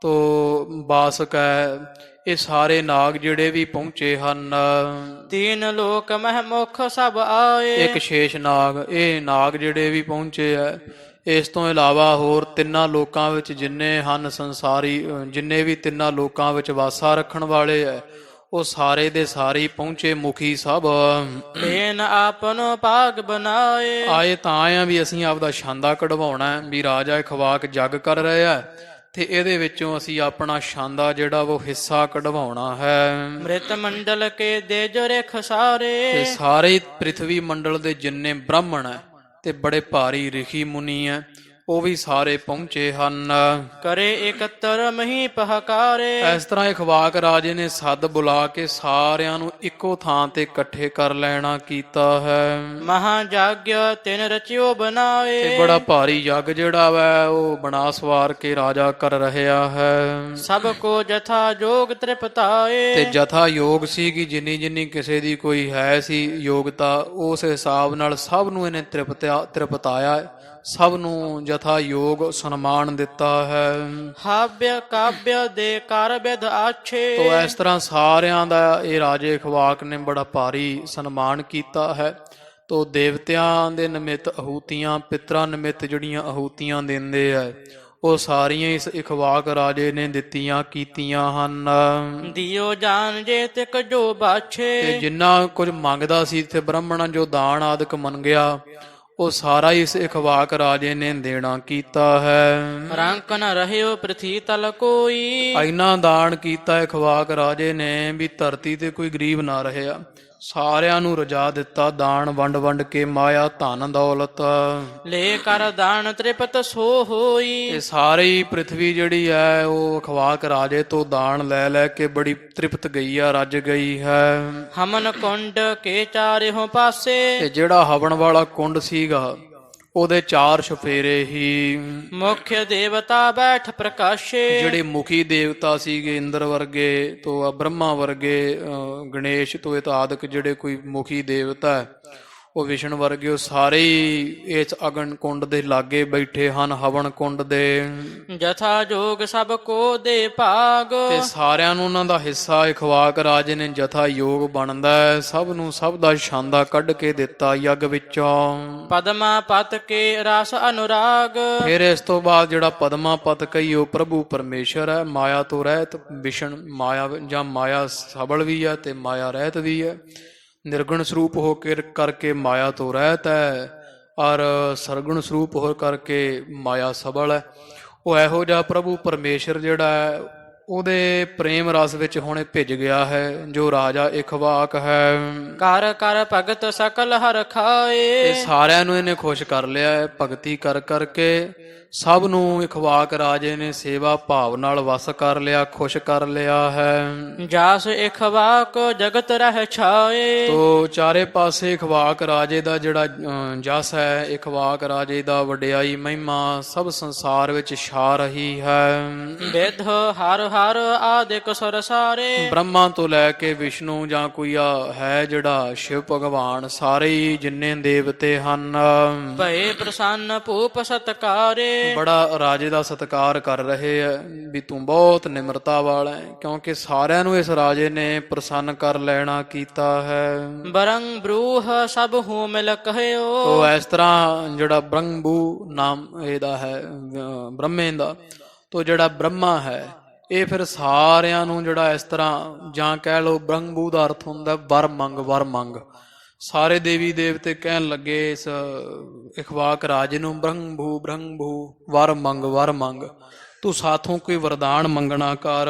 ਤੋ ਬਾਸਕ ਹੈ, ਇਹ ਸਾਰੇ ਨਾਗ ਜਿਹੜੇ ਵੀ ਪਹੁੰਚੇ ਹਨ। ਤੀਨ ਲੋਕ ਮਹਿ ਮੁਖ ਸਭ ਆਏ। ਇੱਕ ਸ਼ੇਸ਼ ਨਾਗ, ਇਹ ਨਾਗ ਜਿਹੜੇ ਵੀ ਪਹੁੰਚੇ ਹੈ, ਇਸ ਤੋਂ ਇਲਾਵਾ ਹੋਰ ਤਿੰਨਾਂ ਲੋਕਾਂ ਵਿੱਚ ਜਿੰਨੇ ਹਨ ਸੰਸਾਰੀ ਜਿੰਨੇ ਵੀ ਤਿੰਨਾਂ ਲੋਕਾਂ ਵਿੱਚ ਵਾਸਾ ਰੱਖਣ ਵਾਲੇ ਹੈ ਉਹ ਸਾਰੇ ਦੇ ਸਾਰੇ ਹੀ ਪਹੁੰਚੇ ਮੁਖੀ ਸਭ ਤੈਨ ਆਪਨੋ ਭਾਗ ਬਣਾਏ। ਆਏ ਤਾਂ ਆ ਵੀ ਅਸੀਂ ਆਪਦਾ ਛਾਂਦਾ ਕਢਵਾਉਣਾ ਹੈ, ਵੀ ਰਾਜਾ ਇਖਵਾਕ ਜੱਗ ਕਰ ਰਿਹਾ ਹੈ ਤੇ ਇਹਦੇ ਵਿੱਚੋਂ ਅਸੀਂ ਆਪਣਾ ਛਾਂਦਾ ਜਿਹੜਾ ਉਹ ਹਿੱਸਾ ਕਢਵਾਉਣਾ ਹੈ। ਮ੍ਰਿਤ ਮੰਡਲ ਕੇ ਦੇ ਜੋ ਰੇਖ ਸਾਰੇ। ਤੇ ਸਾਰੇ ਪ੍ਰਿਥਵੀ ਮੰਡਲ ਦੇ ਜਿੰਨੇ ਬ੍ਰਾਹਮਣ ਹੈ ਤੇ ਬੜੇ ਭਾਰੀ ਰਿਸ਼ੀ ਮੁਨੀ ਹੈ ਉਹ ਵੀ ਸਾਰੇ ਪਹੁੰਚੇ ਹਨ। ਕਰੇ ਇਕੱਤਰ ਮਹੀ ਪਹਕਾਰੇ। ਇਸ ਤਰ੍ਹਾਂ ਇਖਵਾਕ ਰਾਜੇ ਨੇ ਸੱਦ ਬੁਲਾ ਕੇ ਸਾਰਿਆਂ ਨੂੰ ਇੱਕੋ ਥਾਂ ਤੇ ਇਕੱਠੇ ਕਰ ਲੈਣਾ ਕੀਤਾ ਹੈ। ਮਹਾ ਜਾਗ ਤਿਨ ਰਚਿਓ ਬਣਾਏ। ਤੇ ਬੜਾ ਭਾਰੀ ਯੱਗ ਜਿਹੜਾ ਵੈ ਉਹ ਬਣਾ ਸਵਾਰ ਕੇ ਰਾਜਾ ਕਰ ਰਿਹਾ ਹੈ। ਸਭ ਕੋ ਜਥਾ ਜੋਗ ਤ੍ਰਿਪਤਾਏ। ਤੇ ਜਥਾ ਯੋਗ ਸੀ ਕਿ ਜਿੰਨੀ ਜਿੰਨੀ ਕਿਸੇ ਦੀ ਕੋਈ ਹੈ ਸੀ ਯੋਗਤਾ ਉਸ ਹਿਸਾਬ ਨਾਲ ਸਭ ਨੂੰ ਇਹਨੇ ਤ੍ਰਿਪਤਾਇਆ, ਸਭ ਨੂੰ ਜਥਾ ਯੋਗ ਸਨਮਾਨ ਦਿੱਤਾ ਹੈ। ਹਾਵਯ ਕਾਵਯ ਦੇ ਕਰ ਬਿਦ ਆਛੇ। ਤੋ ਇਸ ਤਰ੍ਹਾਂ ਸਾਰਿਆਂ ਦਾ ਇਹ ਰਾਜੇ ਇਖਵਾਕ ਨੇ ਬੜਾ ਭਾਰੀ ਸਨਮਾਨ ਕੀਤਾ ਹੈ। ਤੋ ਦੇਵਤਿਆਂ ਦੇ ਨਿਮਿਤ ਆਹੂਤੀਆਂ, ਪਿਤਰਾਂ ਨਿਮਿਤ ਜਿਹੜੀਆਂ ਆਹੂਤੀਆਂ ਦਿੰਦੇ ਆ ਉਹ ਸਾਰੀਆਂ ਇਸ ਇਖਵਾਕ ਰਾਜੇ ਨੇ ਦਿੱਤੀਆਂ ਕੀਤੀਆਂ ਹਨ। ਦਿਓ ਜਾਨ ਜੇ ਤਿਕ ਜੋ ਬਾਛੇ। ਤੇ ਜਿੰਨਾ ਕੁਝ ਮੰਗਦਾ ਸੀ ਤੇ ਬ੍ਰਾਹਮਣਾਂ ਜੋ ਦਾਨ ਆਦਿਕ ਮੰਗਿਆ ਉਹ ਸਾਰਾ ਇਸ ਇਖਵਾਕ ਰਾਜੇ ਨੇ ਦੇਣਾ ਕੀਤਾ ਹੈ। ਰੰਕ ਨ ਰਹਿਓ ਪ੍ਰਿਥੀ ਤਲ ਕੋਈ। ਇੰਨਾ ਦਾਨ ਕੀਤਾ ਇਖਵਾਕ ਰਾਜੇ ਨੇ ਵੀ ਧਰਤੀ ਤੇ ਕੋਈ ਗਰੀਬ ਨਾ ਰਹਿਆ, ਸਾਰਿਆਂ ਨੂੰ ਰਜਾ ਦਿੱਤਾ ਦਾਨ ਵੰਡ ਵੰਡ ਕੇ ਮਾਇਆ ਧਨ ਦੌਲਤ। ਲੈ ਕਰ ਦਾਨ ਤ੍ਰਿਪਤ ਸੋ ਹੋਈ। ਇਹ ਸਾਰੀ ਪ੍ਰਿਥਵੀ ਜਿਹੜੀ ਹੈ ਉਹ ਇਖਵਾਕ ਰਾਜੇ ਤੋਂ ਦਾਨ ਲੈ ਲੈ ਕੇ ਬੜੀ ਤ੍ਰਿਪਤ ਗਈ ਆ, ਰੱਜ ਗਈ ਹੈ। ਹਮਨ ਕੁੰਡ ਕੇ ਚਾਰਿਓਂ ਪਾਸੇ। ਤੇ ਜਿਹੜਾ ਹਵਨ ਵਾਲਾ ਕੁੰਡ ਸੀਗਾ ਉਹਦੇ ਚਾਰ ਛਫੇਰੇ ਹੀ ਮੁਖ ਦੇਵਤਾ ਬੈਠ ਪ੍ਰਕਾਸ਼ੇ। ਜਿਹੜੇ ਮੁਖੀ ਦੇਵਤਾ ਸੀਗੇ ਇੰਦਰ ਵਰਗੇ ਤੋਂ ਬ੍ਰਹਮਾ ਵਰਗੇ ਗਣੇਸ਼ ਤੋਂ ਇਹ ਆਦਿਕ ਜਿਹੜੇ ਕੋਈ ਮੁਖੀ ਦੇਵਤਾ ਹੈ ਉਹ ਵਿਸ਼ਨ ਵਰਗੇ ਉਹ ਸਾਰੇ ਹੀ ਇਸ ਅਗਨ ਕੁੰਡ ਦੇ ਲਾਗੇ ਬੈਠੇ ਹਨ, ਹਵਨ ਕੁੰਡ ਦੇ। ਜਥਾ ਜੋਗ ਸਭ ਕੋ ਦੇ ਭਾਗ। ਤੇ ਸਾਰਿਆਂ ਨੂੰ ਉਹਨਾਂ ਦਾ ਹਿੱਸਾ ਇਖਵਾਕ ਰਾਜੇ ਨੇ ਜਥਾ ਯੋਗ ਬਣਦਾ ਹੈ, ਸਭ ਨੂੰ ਸਭ ਦਾ ਛਾਂਦਾ ਕੱਢ ਕੇ ਦਿੱਤਾ ਯੱਗ ਵਿੱਚੋਂ। ਪਦਮਾ ਪਤ ਕੇ ਰਸ ਅਨੁਰਾਗ। ਫਿਰ ਇਸ ਤੋਂ ਬਾਅਦ ਜਿਹੜਾ ਪਦਮਾ ਪਤ ਕਹੀ ਉਹ ਪ੍ਰਭੂ ਪਰਮੇਸ਼ਰ ਹੈ, ਮਾਇਆ ਤੋਂ ਰਹਿਤ ਵਿਸ਼ਨ ਮਾਇਆ ਜਾਂ ਮਾਇਆ ਸਬਲ ਵੀ ਹੈ ਤੇ ਮਾਇਆ ਰਹਿਤ ਵੀ ਹੈ। ਨਿਰਗੁਣ ਸਰੂਪ ਹੋ ਕੇ ਕਰਕੇ ਮਾਇਆ ਤੋਂ ਰਹਿਤ ਹੈ ਔਰ ਸਰਗੁਣ ਸਰੂਪ ਹੋ ਕਰਕੇ ਮਾਇਆ ਸਬਲ ਹੈ। ਉਹ ਇਹੋ ਜਿਹਾ ਪ੍ਰਭੂ ਪਰਮੇਸ਼ਰ ਜਿਹੜਾ ਹੈ ਉਹਦੇ ਪ੍ਰੇਮ ਰਸ ਵਿੱਚ ਹੁਣੇ ਭਿੱਜ ਗਿਆ ਹੈ ਜੋ ਰਾਜਾ ਇਖਵਾਕ ਹੈ। ਕਰ ਕਰ ਭਗਤ ਸਕਲ ਹਰ ਖਾਏ। ਇਹ ਸਾਰਿਆਂ ਨੂੰ ਇਹਨੇ ਖੁਸ਼ ਕਰ ਲਿਆ ਹੈ, ਭਗਤੀ ਕਰ ਕਰਕੇ ਸਭ ਨੂੰ ਇਖਵਾਕ ਰਾਜੇ ਨੇ ਸੇਵਾ ਭਾਵ ਨਾਲ ਵਸ ਕਰ ਲਿਆ, ਖੁਸ਼ ਕਰ ਲਿਆ ਹੈ। ਜਾਸ ਇਖਵਾਕ ਜਗਤ ਰਹਿ ਛਾਏ। ਤੋ ਚਾਰੇ ਪਾਸੇ ਇਖਵਾਕ ਰਾਜੇ ਦਾ ਜਿਹੜਾ ਜਸ ਹੈ, ਇਖਵਾਕ ਰਾਜੇ ਦਾ ਵਡਿਆਈ ਮਹਿਮਾ ਸਭ ਸੰਸਾਰ ਵਿੱਚ ਛਾ ਰਹੀ ਹੈ। ਵਿਧ ਹਰ ਹਰ ਆਦਿਕ ਸੁਰ ਸਾਰੇ। ਬ੍ਰਹਮਾ ਤੋਂ ਲੈ ਕੇ ਵਿਸ਼ਨੂੰ ਜਾਂ ਕੋਈ ਹੈ ਜਿਹੜਾ ਸ਼ਿਵ ਭਗਵਾਨ ਸਾਰੇ ਹੀ ਜਿੰਨੇ ਦੇਵਤੇ ਹਨ ਭਏ ਪ੍ਰਸੰਨ ਭੂਪ ਸਤਕਾਰੇ। ਬੜਾ ਰਾਜੇ ਦਾ ਸਤਿਕਾਰ ਕਰ ਰਹੇ ਹੈ ਵੀ ਤੂੰ ਬਹੁਤ ਨਿਮਰਤਾ ਵਾਲਾ ਹੈ, ਕਿਉਂਕਿ ਸਾਰਿਆਂ ਨੂੰ ਇਸ ਰਾਜੇ ਨੇ ਪ੍ਰਸੰਨ ਕਰ ਲੈਣਾ ਕੀਤਾ ਹੈ। ਬਰੰਗ ਬਰੂਹ ਸਭ ਹੂੰ ਮਿਲ ਕਹਿਓ। ਉਹ ਇਸ ਤਰ੍ਹਾਂ ਜਿਹੜਾ ਬ੍ਰਹਮਬੂ ਨਾਮ ਇਹਦਾ ਹੈ ਬ੍ਰਹਮੇ ਦਾ, ਤੋ ਜਿਹੜਾ ਬ੍ਰਹਮਾ ਹੈ ਇਹ ਫਿਰ ਸਾਰਿਆਂ ਨੂੰ ਜਿਹੜਾ ਇਸ ਤਰ੍ਹਾਂ ਜਾਂ ਕਹਿ ਲਓ ਬ੍ਰਹਮਬੂ ਦਾ ਅਰਥ ਹੁੰਦਾ ਵਰ ਮੰਗ, ਵਰ ਮੰਗ। ਸਾਰੇ ਦੇਵੀ ਦੇਵਤੇ ਕਹਿਣ ਲੱਗੇ ਇਸ ਇਖਵਾਕ ਰਾਜੇ ਨੂੰ ਬ੍ਰਹਮਬੂ ਬ੍ਰਹਮਬੂ ਵਰ ਮੰਗ, ਵਰ ਮੰਗ, ਤੂੰ ਸਾਥੋਂ ਕੋਈ ਵਰਦਾਨ ਮੰਗਣਾ ਕਰ।